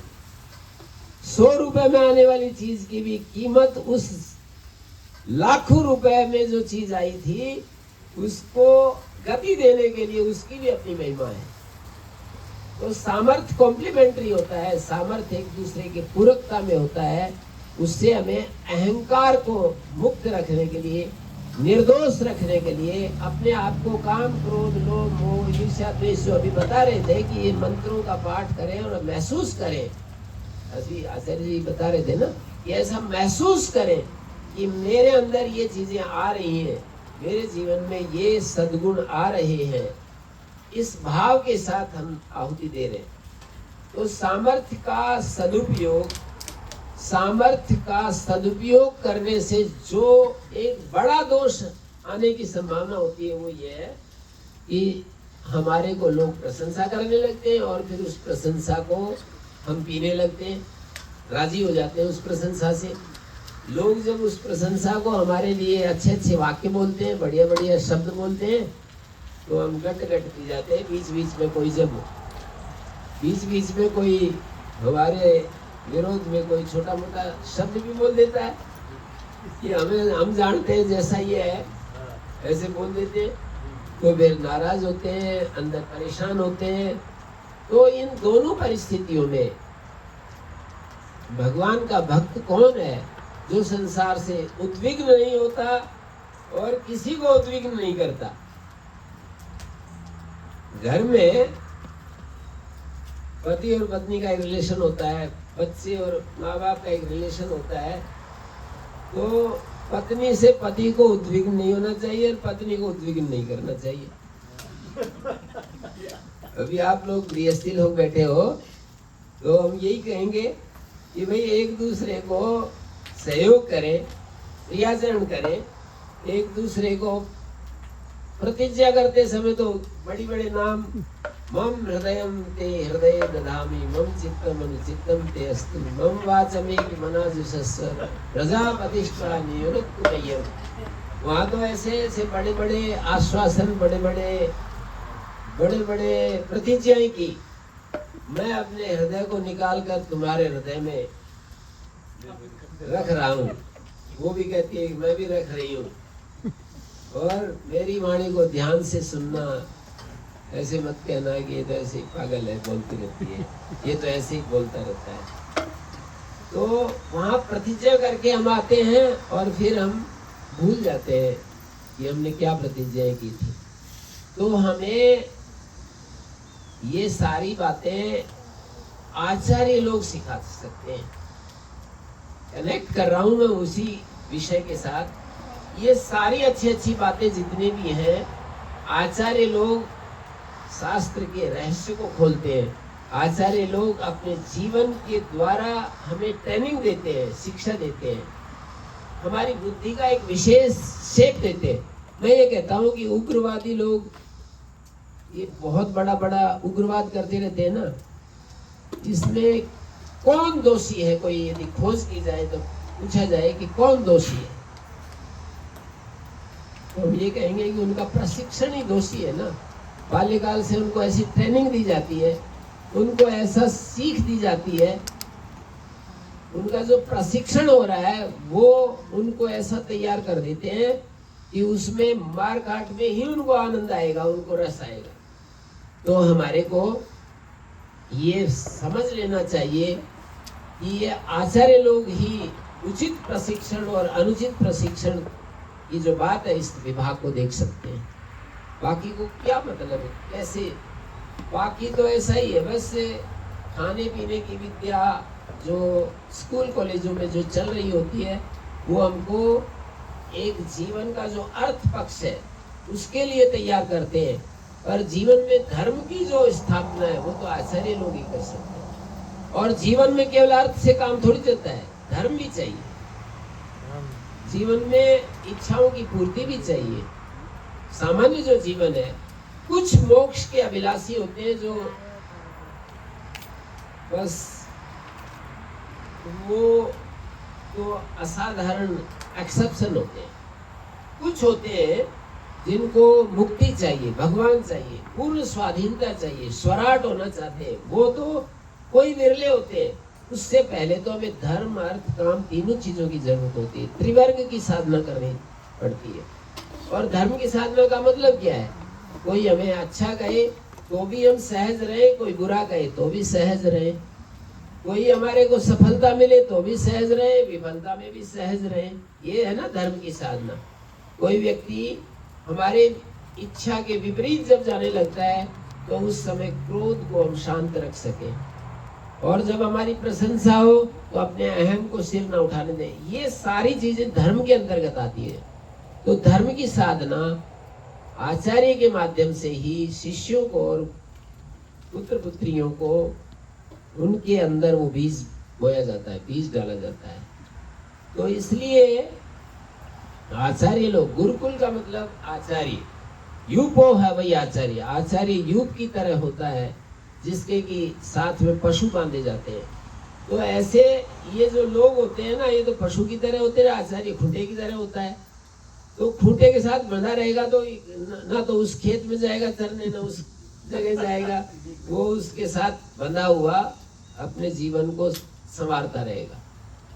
100 रुपए में आने वाली चीज की भी कीमत उस लाखों रुपए में जो चीज आई थी उसको गति देने के लिए उसकी भी अपनी महिमा है। तो सामर्थ्य कॉम्प्लीमेंट्री होता है, सामर्थ्य एक दूसरे के पूरकता में होता है। उससे हमें अहंकार को मुक्त रखने के लिए, निर्दोष रखने के लिए, अपने आप को काम, क्रोध, लोभ, मोह, ईर्ष्या, द्वेष जो अभी बता रहे थे कि ये मंत्रों का पाठ करें और महसूस करें। अभी आचार्य जी बता रहे थे ना कि ऐसा महसूस करें कि मेरे अंदर ये चीजें आ रही हैं, मेरे जीवन में ये सद्गुण आ रहे हैं। इस भाव के साथ हम आहुति दे रहे हैं। तो सामर्थ्य का सदुपयोग करने से जो एक बड़ा दोष आने की संभावना होती है वो ये है कि हमारे को लोग प्रशंसा करने लगते हैं, और फिर उस प्रशंसा को हम पीने लगते हैं, राजी हो जाते हैं उस प्रशंसा से। लोग जब उस प्रशंसा को हमारे लिए अच्छे अच्छे वाक्य बोलते हैं, बढ़िया बढ़िया शब्द बोलते हैं, तो हम गट पी जाते हैं। बीच बीच में कोई हमारे विरोध में कोई छोटा मोटा शब्द भी बोल देता है कि हम जानते हैं जैसा ये है, ऐसे बोल देते हैं, तो वे नाराज होते हैं, अंदर परेशान होते हैं। तो इन दोनों परिस्थितियों में भगवान का भक्त कौन है? जो संसार से उद्विग्न नहीं होता और किसी को उद्विग्न नहीं करता। घर में पति और पत्नी का एक रिलेशन होता है, बच्चे और माँ बाप का एक रिलेशन होता है। तो पत्नी से पति को उद्विग्न नहीं होना चाहिए और पत्नी को उद्विग्न नहीं करना चाहिए। अभी आप लोग गृहस्थी लोग बैठे हो तो हम यही कहेंगे कि भाई एक दूसरे को सहयोग करें, प्रियाचरण करें। एक दूसरे को प्रतिज्ञा करते समय तो बड़ी बड़े नाम, मम हृदयम ते हृदय दधामि, मम चित्तम अनुचित्तम ते अस्तु, मम वाचमेक मनाजुषस्व प्रजापतिष्ठा नियुक्तमय्यम। वहाँ तो ऐसे ऐसे बड़े बड़े आश्वासन, बड़े बड़े प्रतिज्ञाएं की। मैं अपने हृदय को निकाल कर तुम्हारे हृदय में रख रहा हूँ। वो भी कहती है मैं भी रख रही हूँ, और मेरी वाणी को ध्यान से सुनना। ऐसे मत कहना कि ये तो ऐसे ही पागल है, बोलती रहती है, ये तो ऐसे ही बोलता रहता है। तो वहाँ प्रतिज्ञा करके हम आते हैं और फिर हम भूल जाते हैं कि हमने क्या प्रतिज्ञाएं की थी। तो हमें ये सारी बातें आचार्य लोग सिखा सकते हैं। कनेक्ट कर रहा हूं मैं उसी विषय के साथ। ये सारी अच्छी अच्छी बातें जितने भी हैं, आचार्य लोग शास्त्र के रहस्य को खोलते हैं। आचार्य लोग अपने जीवन के द्वारा हमें ट्रेनिंग देते हैं, शिक्षा देते हैं, हमारी बुद्धि का एक विशेष शेप देते हैं। मैं ये कहता हूँ कि उग्रवादी लोग ये बहुत बड़ा उग्रवाद करते रहते हैं ना, इसमें कौन दोषी है? कोई यदि खोज की जाए तो पूछा जाए कि कौन दोषी है, तो हम ये कहेंगे कि उनका प्रशिक्षण ही दोषी है ना। बाल्यकाल से उनको ऐसी ट्रेनिंग दी जाती है, उनको ऐसा सीख दी जाती है, उनका जो प्रशिक्षण हो रहा है वो उनको ऐसा तैयार कर देते हैं कि उसमें मार काट में ही उनको आनंद आएगा, उनको रस आएगा। तो हमारे को ये समझ लेना चाहिए कि ये आचार्य लोग ही उचित प्रशिक्षण और अनुचित प्रशिक्षण की जो बात है इस विभाग को देख सकते हैं। बाकी को क्या मतलब है, कैसे? बाकी तो ऐसा ही है, बस खाने पीने की विद्या जो स्कूल कॉलेजों में जो चल रही होती है, वो हमको एक जीवन का जो अर्थ पक्ष है उसके लिए तैयार करते हैं। पर जीवन में धर्म की जो स्थापना है वो तो आचार्य लोग ही कर सकते हैं। और जीवन में केवल अर्थ से काम थोड़ी चलता है, धर्म भी चाहिए, जीवन में इच्छाओं की पूर्ति भी चाहिए। सामान्य जो जीवन है, कुछ मोक्ष के अभिलाषी होते हैं जो बस वो तो असाधारण एक्सेप्शन होते हैं। कुछ होते हैं जिनको मुक्ति चाहिए, भगवान चाहिए, पूर्ण स्वाधीनता चाहिए, स्वराट होना चाहते हैं, वो तो कोई विरले होते हैं। उससे पहले तो हमें धर्म, अर्थ, काम तीनों चीजों की जरूरत होती है। त्रिवर्ग की साधना करनी पड़ती है। और धर्म की साधना का मतलब क्या है? कोई हमें अच्छा कहे तो भी हम सहज रहे, कोई बुरा कहे तो भी सहज रहे, कोई हमारे को सफलता मिले तो भी सहज रहे, विफलता में भी सहज रहे। ये है ना धर्म की साधना। कोई व्यक्ति हमारे इच्छा के विपरीत जब जाने लगता है तो उस समय क्रोध को हम शांत रख सके, और जब हमारी प्रशंसा हो तो अपने अहम को सिर न उठाने दें। ये सारी चीजें धर्म के अंतर्गत आती है। तो धर्म की साधना आचार्य के माध्यम से ही शिष्यों को और पुत्र पुत्रियों को उनके अंदर वो बीज बोया जाता है, बीज डाला जाता है। तो इसलिए आचार्य लोग, गुरुकुल का मतलब आचार्य, यूपो है वही आचार्य। आचार्य यूप की तरह होता है जिसके कि साथ में पशु बांधे जाते हैं। तो ऐसे ये जो लोग होते हैं ना, ये तो पशु की तरह होते हैं, आचार्य खूंटे की तरह होता है। तो खूंटे के साथ बंधा रहेगा तो ना तो उस खेत में जाएगा चरने, ना उस जगह जाएगा, वो उसके साथ बंधा हुआ अपने जीवन को संवारता रहेगा।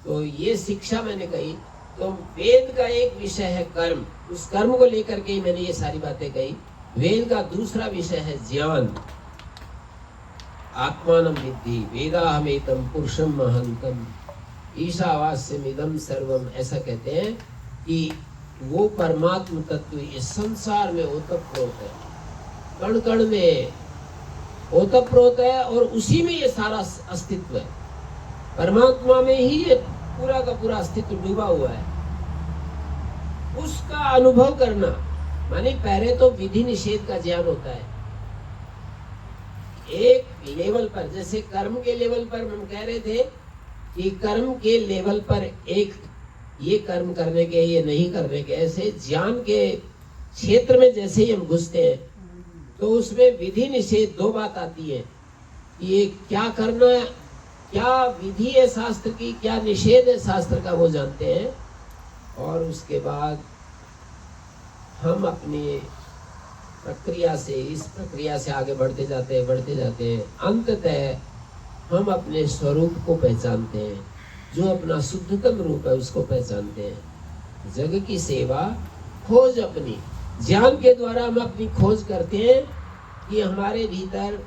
तो ये शिक्षा मैंने कही। तो वेद का एक विषय है कर्म, उस कर्म को लेकर के ही मैंने ये सारी बातें कही। वेद का दूसरा विषय है ज्ञान। आत्मानं विद्धि वेदाहमेतम पुरुषम महंतम ईशावास्यमिदं सर्वम, ऐसा कहते हैं कि वो परमात्म तत्व इस संसार में ओतप्रोत है, कण कण में ओतप्रोत है, और उसी में ये सारा अस्तित्व है। परमात्मा में ही ये पूरा का पूरा अस्तित्व डूबा हुआ है। उसका अनुभव करना माने पहले तो विधि निषेध का ज्ञान होता है। एक लेवल पर, जैसे कर्म के लेवल पर हम कह रहे थे कि कर्म के लेवल पर एक ये कर्म करने के, ये नहीं करने के, ऐसे ज्ञान के क्षेत्र में जैसे ही हम घुसते हैं तो उसमें विधि निषेध दो बात आती है। ये क्या करना है, क्या विधि है शास्त्र की, क्या निषेध है शास्त्र का, वो जानते हैं। और उसके बाद हम अपनी प्रक्रिया से, इस प्रक्रिया से आगे बढ़ते जाते हैं, अंततः हम अपने स्वरूप को पहचानते हैं, जो अपना शुद्धतम रूप है उसको पहचानते हैं। जग की सेवा खोज अपनी, ज्ञान के द्वारा हम अपनी खोज करते हैं कि हमारे भीतर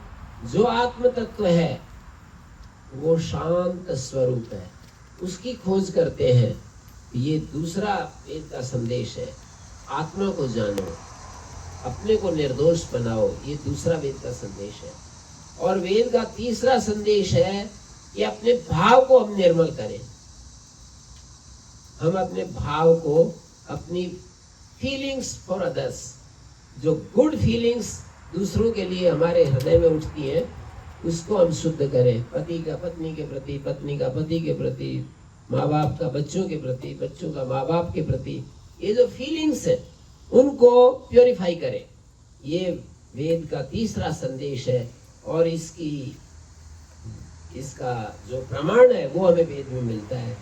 जो आत्म तत्व है वो शांत स्वरूप है, उसकी खोज करते हैं। ये दूसरा वेद का संदेश है, आत्मा को जानो, अपने को निर्दोष बनाओ, ये दूसरा वेद का संदेश है। और वेद का तीसरा संदेश है कि अपने भाव को हम निर्मल करें। हम अपने भाव को, अपनी फीलिंग्स फॉर अदर्स, जो गुड फीलिंग्स दूसरों के लिए हमारे हृदय में उठती है, उसको हम शुद्ध करें। पति का पत्नी के प्रति, पत्नी का पति के प्रति, माँ बाप का बच्चों के प्रति, बच्चों का माँ बाप के प्रति, ये जो फीलिंग्स है उनको प्योरीफाई करें। ये वेद का तीसरा संदेश है। और इसका जो प्रमाण है वो हमें वेद में मिलता है।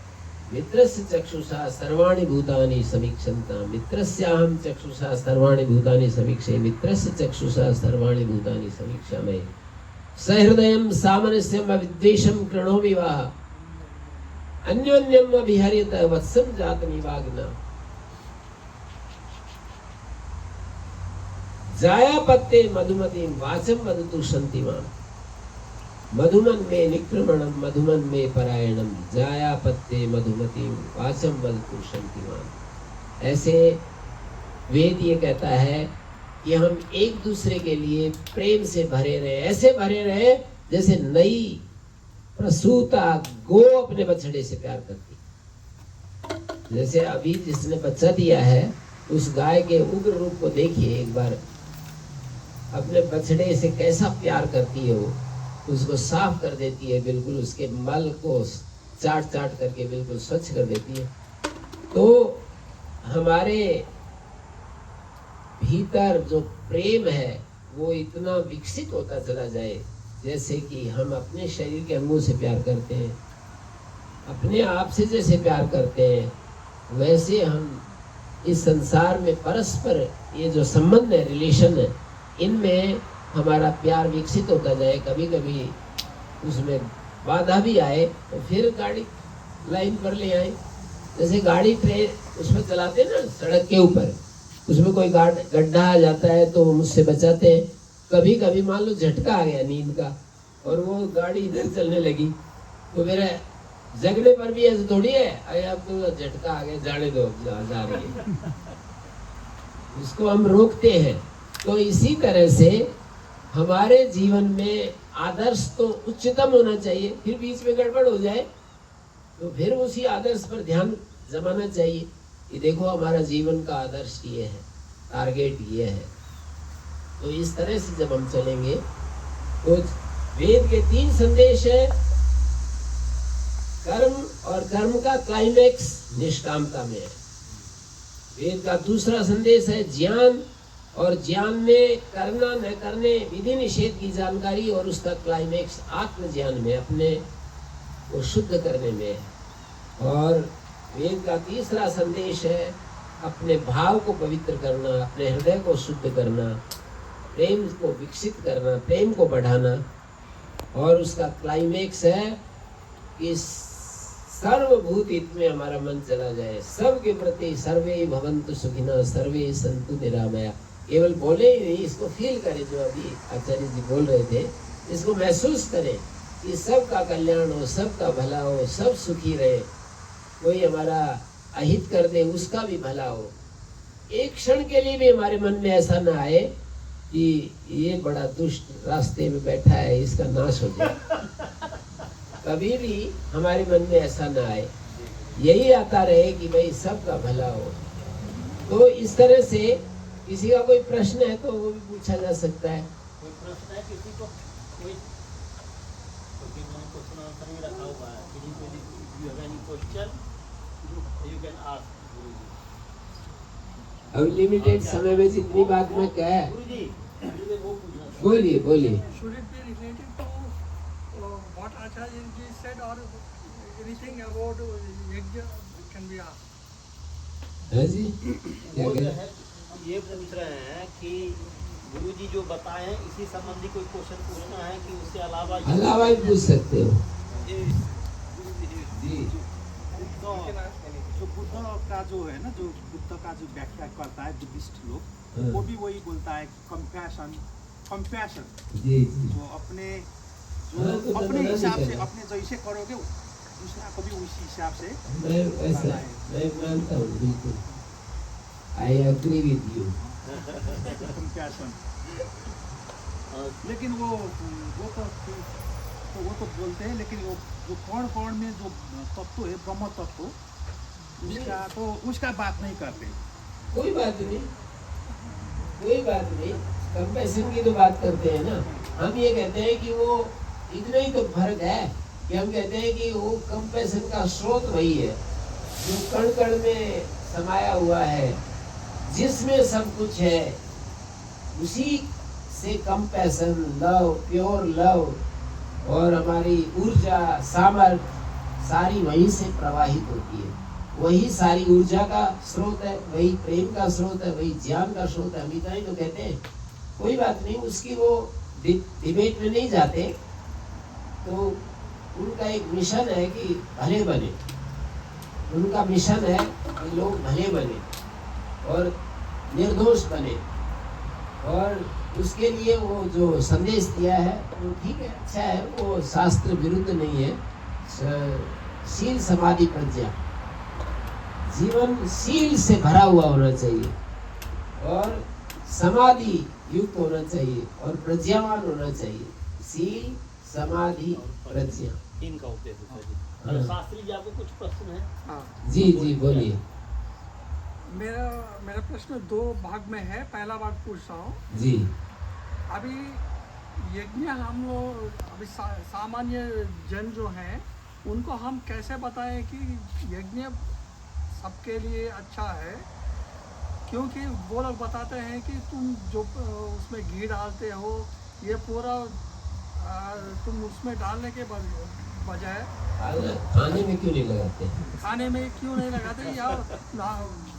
मित्रस्य चक्षुषा सर्वाणि भूतानि समीक्षन्ता, मित्रस्याहं चक्षुषा सर्वाणि भूतानि समीक्षे, मित्रस्य चक्षुषा सर्वाणि भूतानि समीक्षामि, सहृदयं सामनस्यं अविद्वेषं कृणोमि वा, अन्योन्यम अभिहर्यत वत्सं जातमिवाग्ना। जाया पत्ते मधुमतीं वाचम वदतु शांतिमान, मधुमन में निक्रमणम मधुमन में परायणम, जाया पत्ते मधुमतीं वाचम वदतु शांतिमान। ऐसे वेद ये कहता है कि हम एक दूसरे के लिए प्रेम से भरे रहे, ऐसे भरे रहे जैसे नई प्रसूता गो अपने बछड़े से प्यार करती। जैसे अभी जिसने बच्चा दिया है उस गाय के उग्र रूप को देखिए एक बार, अपने बछड़े से कैसा प्यार करती है वो, उसको साफ कर देती है, बिल्कुल उसके मल को चाट चाट करके बिल्कुल स्वच्छ कर देती है। तो हमारे भीतर जो प्रेम है वो इतना विकसित होता चला जाए, जैसे कि हम अपने शरीर के अंगों से प्यार करते हैं, अपने आप से जैसे प्यार करते हैं, वैसे हम इस संसार में परस्पर ये जो संबंध है, रिलेशन है, इनमें हमारा प्यार विकसित होता जाए। कभी कभी उसमें बाधा भी आए तो फिर गाड़ी लाइन पर ले आए। जैसे गाड़ी ट्रेन उसमें चलाते हैं ना सड़क के ऊपर, उसमें कोई गड्ढा आ जाता है तो मुझसे बचाते हैं। कभी कभी मान लो झटका आ गया नींद का और वो गाड़ी इधर चलने लगी, तो मेरा जगने पर भी ऐसे थोड़ी है, अरे अब तो झटका आ गया, जाने दो, जा रही है, उसको हम रोकते हैं। तो इसी तरह से हमारे जीवन में आदर्श तो उच्चतम होना चाहिए, फिर बीच में गड़बड़ हो जाए तो फिर उसी आदर्श पर ध्यान जमाना चाहिए कि देखो हमारा जीवन का आदर्श ये है, टारगेट ये है। तो इस तरह से जब हम चलेंगे तो वेद के 3 संदेश है, कर्म, और कर्म का क्लाइमेक्स निष्कामता में है। वेद का दूसरा संदेश है ज्ञान, और ज्ञान में करना न करने, विधि निषेध की जानकारी, और उसका क्लाइमेक्स आत्म ज्ञान में, अपने को शुद्ध करने में है। और वेद का तीसरा संदेश है अपने भाव को पवित्र करना, अपने हृदय को शुद्ध करना, प्रेम को विकसित करना, प्रेम को बढ़ाना। और उसका क्लाइमेक्स है कि सर्वभूत हित में हमारा मन चला जाए, सबके प्रति सर्वे भवन्तु सुखिनः सर्वे सन्तु निरामया। केवल बोले ही नहीं, इसको फील करें, जो अभी आचार्य जी बोल रहे थे, इसको महसूस करें कि सबका कल्याण हो, सबका भला हो, सब सुखी रहे, कोई हमारा अहित कर दे उसका भी भला हो। एक क्षण के लिए भी हमारे मन में ऐसा ना आए कि ये बड़ा दुष्ट रास्ते में बैठा है, इसका नाश हो जाए। कभी भी हमारे मन में ऐसा ना आए, यही आता रहे कि भाई सबका भला हो। तो इस तरह से किसी का कोई प्रश्न है तो वो भी पूछा जा सकता है। कोई प्रश्न है किसी को? कोई क्वेश्चन आंसर में रखा हुआ है, you have any question you can ask Guruji. अब लिमिटेड समय में जितनी बात में क्या है, गुरुजी वो पूछना, बोलिए बोलिए। Should it be related to what Acharya ji said, or anything about yajna can be asked? है जी, क्या वो जो कहें? है ये पूछ रहे हैं कि गुरुजी जो बताए हैं इसी संबंधी कोई क्वेश्चन पूछना है कि उससे अलावा अलावा ही पूछ सकते हो जी। तो जो बुद्ध का जो है ना, जो बुद्ध का जो व्याख्या करता है बुद्धिस्ट लोग, वो भी वही बोलता है कंपैशन, कंपैशन जी जी। जो अपने हाँ, तो अपने मना हिसाब नहीं से, करें। अपने जैसे करोगे दूसरा को भी उसी हिसाब से मैं ऐसा मैं मानता हूँ, बिल्कुल I agree with you. Compassion. लेकिन वो तो बोलते हैं, लेकिन वो जो कौन कौन में जो तत्व है, ब्रह्म तत्व, उसका बात नहीं करते। कोई बात नहीं, कोई बात नहीं, कंपैशन की तो बात करते हैं ना। हम ये कहते हैं कि वो इतना ही तो फर्क है कि हम कहते हैं कि वो कंपैशन का स्रोत वही है जो कण कण में समाया हुआ है, जिसमें सब कुछ है, उसी से कंपैशन, लव, प्योर लव, और हमारी ऊर्जा, सामर्थ्य सारी वहीं से प्रवाहित होती है। वही सारी ऊर्जा का स्रोत है, वही प्रेम का स्रोत है, वही ज्ञान का स्रोत है। हम इतना ही तो कहते हैं। कोई बात नहीं, उसकी वो डिबेट में नहीं जाते। तो उनका एक मिशन है कि भले बने, उनका मिशन है कि लोग भले बने और निर्दोष बने, और उसके लिए वो जो संदेश दिया है वो ठीक है, अच्छा है, वो शास्त्र विरुद्ध नहीं है। शील समाधि प्रज्ञा, जीवन शील से भरा हुआ होना चाहिए। और समाधि युक्त होना चाहिए और प्रज्ञावान होना चाहिए। शील, समाधि, प्रज्ञा। इनका उपदेश है सर जी। हाँ। शास्त्री जी आपको कुछ प्रश्न है? हाँ, जी जी बोलिए। मेरा मेरा प्रश्न 2 भाग में है। पहला भाग पूछ रहा हूँ। जी अभी यज्ञ हम लोग अभी सामान्य जन जो हैं उनको हम कैसे बताएं कि यज्ञ सबके लिए अच्छा है, क्योंकि वो लोग बताते हैं कि तुम जो उसमें घी डालते हो ये पूरा तुम उसमें डालने के बजाय खाने में क्यों नहीं लगाते? खाने में क्यों नहीं लगाते, या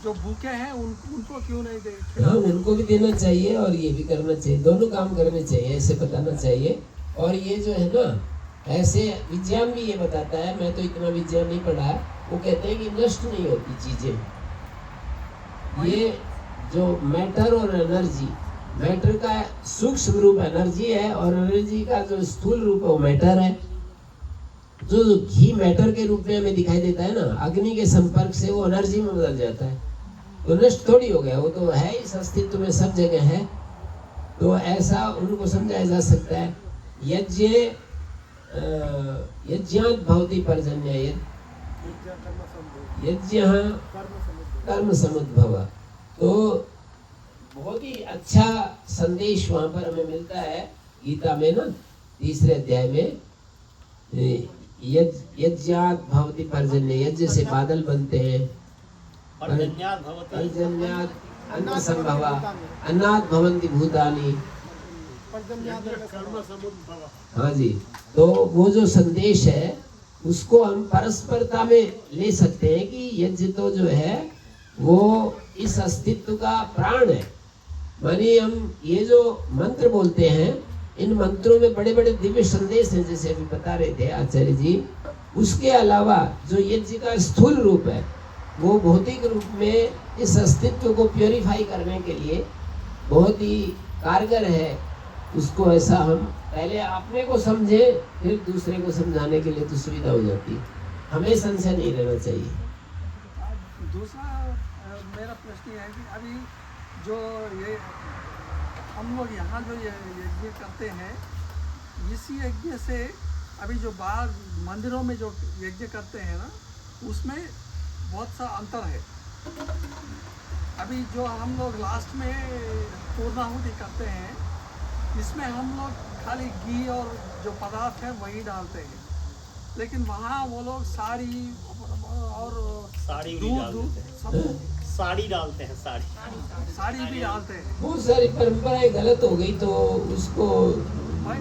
जो भूखे हैं उनको क्यों नहीं दे? हाँ, उनको भी देना चाहिए और ये भी करना चाहिए, दोनों काम करने चाहिए, ऐसे बताना चाहिए। और ये जो है ना, ऐसे विज्ञान भी ये बताता है, मैं तो इतना विज्ञान नहीं पढ़ा, वो कहते हैं कि नष्ट नहीं होती चीजें। ये जो मैटर और एनर्जी, मैटर का सूक्ष्म रूप एनर्जी है और एनर्जी का जो स्थूल रूप है वो मैटर है। जो घी मैटर के रूप में हमें दिखाई देता है ना, अग्नि के संपर्क से वो एनर्जी में बदल जाता है, तो नष्ट थोड़ी हो गया, वो तो है इस अस्तित्व में, सब जगह है। तो ऐसा उनको समझाया जा सकता है। यज्ञात भवति पर्जन्य, यज्ञ कर्म समुद्भव। तो बहुत ही अच्छा संदेश वहां पर हमें मिलता है गीता में ना, 3 अध्याय में, यज्ञात भवति पर्जन्य, यज्ञ से बादल बनते हैं। पर्जन्यात् भवति पर्जन्यात् अन्न संभवा, अन्नात् भवन्ति भूतानि। कर्म समुद्भव। हाँ जी, तो वो जो संदेश है उसको हम परस्परता में ले सकते हैं कि यज्ञ तो जो है वो इस अस्तित्व का प्राण है। मानिए हम ये जो मंत्र बोलते हैं, इन मंत्रों में बड़े बड़े दिव्य संदेश हैं, जैसे अभी बता रहे थे आचार्य जी। उसके अलावा जो यज्ञ का स्थूल रूप है वो भौतिक रूप में इस अस्तित्व को प्योरीफाई करने के लिए बहुत ही कारगर है। उसको ऐसा हम पहले अपने को समझे, फिर दूसरे को समझाने के लिए तो सुविधा हो जाती है। हमें संशय नहीं रहना चाहिए। दूसरा मेरा प्रश्न ये है कि अभी जो ये हम लोग यहाँ जो ये यज्ञ करते हैं, इसी यज्ञ से अभी जो बाहर मंदिरों में जो यज्ञ करते हैं ना, उसमें बहुत सा अंतर है। अभी जो हम लोग लास्ट में पूर्णाहुति करते हैं, इसमें हम लोग खाली घी और जो पदार्थ है वही डालते हैं, लेकिन वहाँ वो लोग साड़ी साड़ी भी दूध डालते हैं। सब साड़ी डालते हैं, साड़ी भी डालते हैं। बहुत सारी परंपराएं गलत हो गई, तो उसको भाई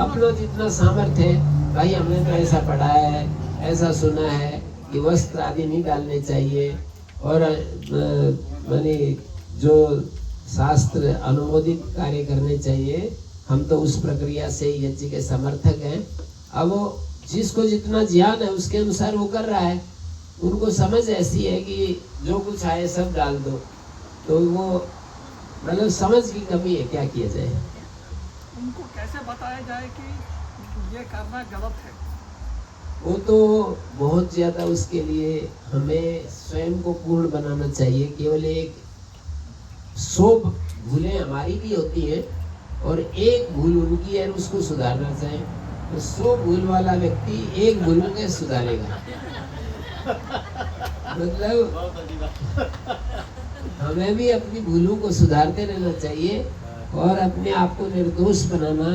अपना जितना सामर्थ्य है, भाई हमने तो ऐसा पढ़ा है, ऐसा सुना है कि वस्त्र आदि नहीं डालने चाहिए, और माने जो शास्त्र अनुमोदित कार्य करने चाहिए, हम तो उस प्रक्रिया से यज्ञ के समर्थक हैं। अब वो जिसको जितना ज्ञान है उसके अनुसार वो कर रहा है। उनको समझ ऐसी है कि जो कुछ आए सब डाल दो, तो वो मतलब समझ की कमी है, क्या किया जाए। उनको कैसे बताया जाए कि ये करना गलत है? वो तो बहुत ज्यादा, उसके लिए हमें स्वयं को पूर्ण बनाना चाहिए। केवल एक 100 भूलें हमारी भी होती है और एक भूल उनकी है, उसको सुधारना चाहिए। तो 100 भूल वाला व्यक्ति एक भूल में सुधारेगा। मतलब हमें भी अपनी भूलों को सुधारते रहना चाहिए और अपने आप को निर्दोष बनाना,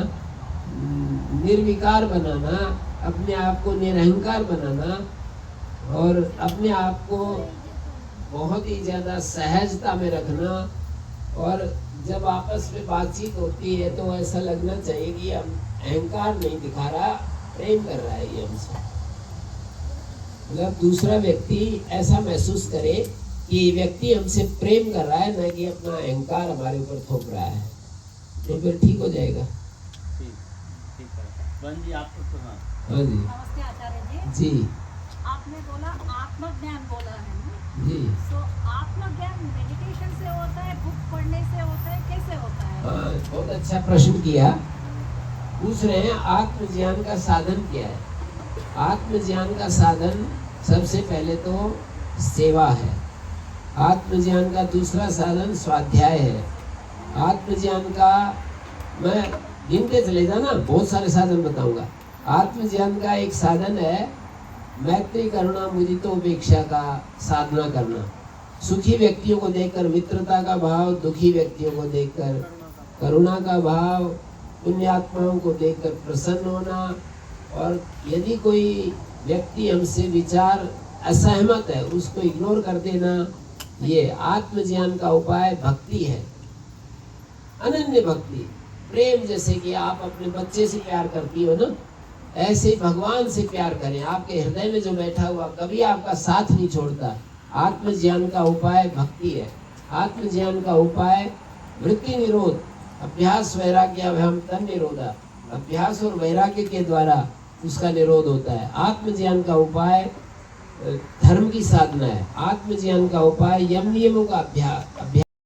निर्विकार बनाना, अपने आप को निरहंकार बनाना और अपने आप को बहुत ही ज़्यादा सहजता में रखना। और जब आपस में बातचीत होती है तो ऐसा लगना चाहिए कि हम अहंकार नहीं दिखा रहा, प्रेम कर रहा है ये हमसे। मतलब दूसरा व्यक्ति ऐसा महसूस करे कि व्यक्ति हमसे प्रेम कर रहा है, ना कि अपना अहंकार हमारे ऊपर थोप रहा है, तो फिर ठीक हो जाएगा। ठीक है। बहन जी आपको सुना। हाँ जी। नमस्ते आचार्य जी आपने बोला आत्मज्ञान बोला है ना, जी। तो आत्मज्ञान मेडिटेशन से होता है, बुक पढ़ने से होता है, कैसे होता है? हाँ, बहुत अच्छा प्रश्न किया। पूछ रहे हैं आत्मज्ञान का साधन क्या है। आत्मज्ञान का साधन सबसे पहले तो सेवा है। आत्मज्ञान का दूसरा साधन स्वाध्याय है आत्मज्ञान का मैं गिनते चले जाना, बहुत सारे साधन बताऊंगा। आत्मज्ञान का एक साधन है मैत्री करुणा मुदितो उपेक्षा का साधना करना। सुखी व्यक्तियों को देखकर मित्रता का भाव, दुखी व्यक्तियों को देखकर करुणा का भाव, पुण्यात्माओं को देखकर प्रसन्न होना। और यदि कोई व्यक्ति हमसे विचार असहमत है उसको इग्नोर कर देना। ये आत्मज्ञान का उपाय भक्ति है, अनन्य भक्ति, प्रेम। जैसे कि आप अपने बच्चे से प्यार करती हो ना, ऐसे ही भगवान से प्यार करें। आपके हृदय में जो बैठा हुआ कभी आपका साथ नहीं छोड़ता। आत्मज्ञान का उपाय भक्ति है। आत्मज्ञान का उपाय वृत्ति निरोध, अभ्यास वैराग्य अभ्याम तन निरोधा। अभ्यास और वैराग्य के द्वारा उसका निरोध होता है। आत्मज्ञान का उपाय धर्म की साधना है। आत्मज्ञान का उपाय यम नियमों का अभ्यास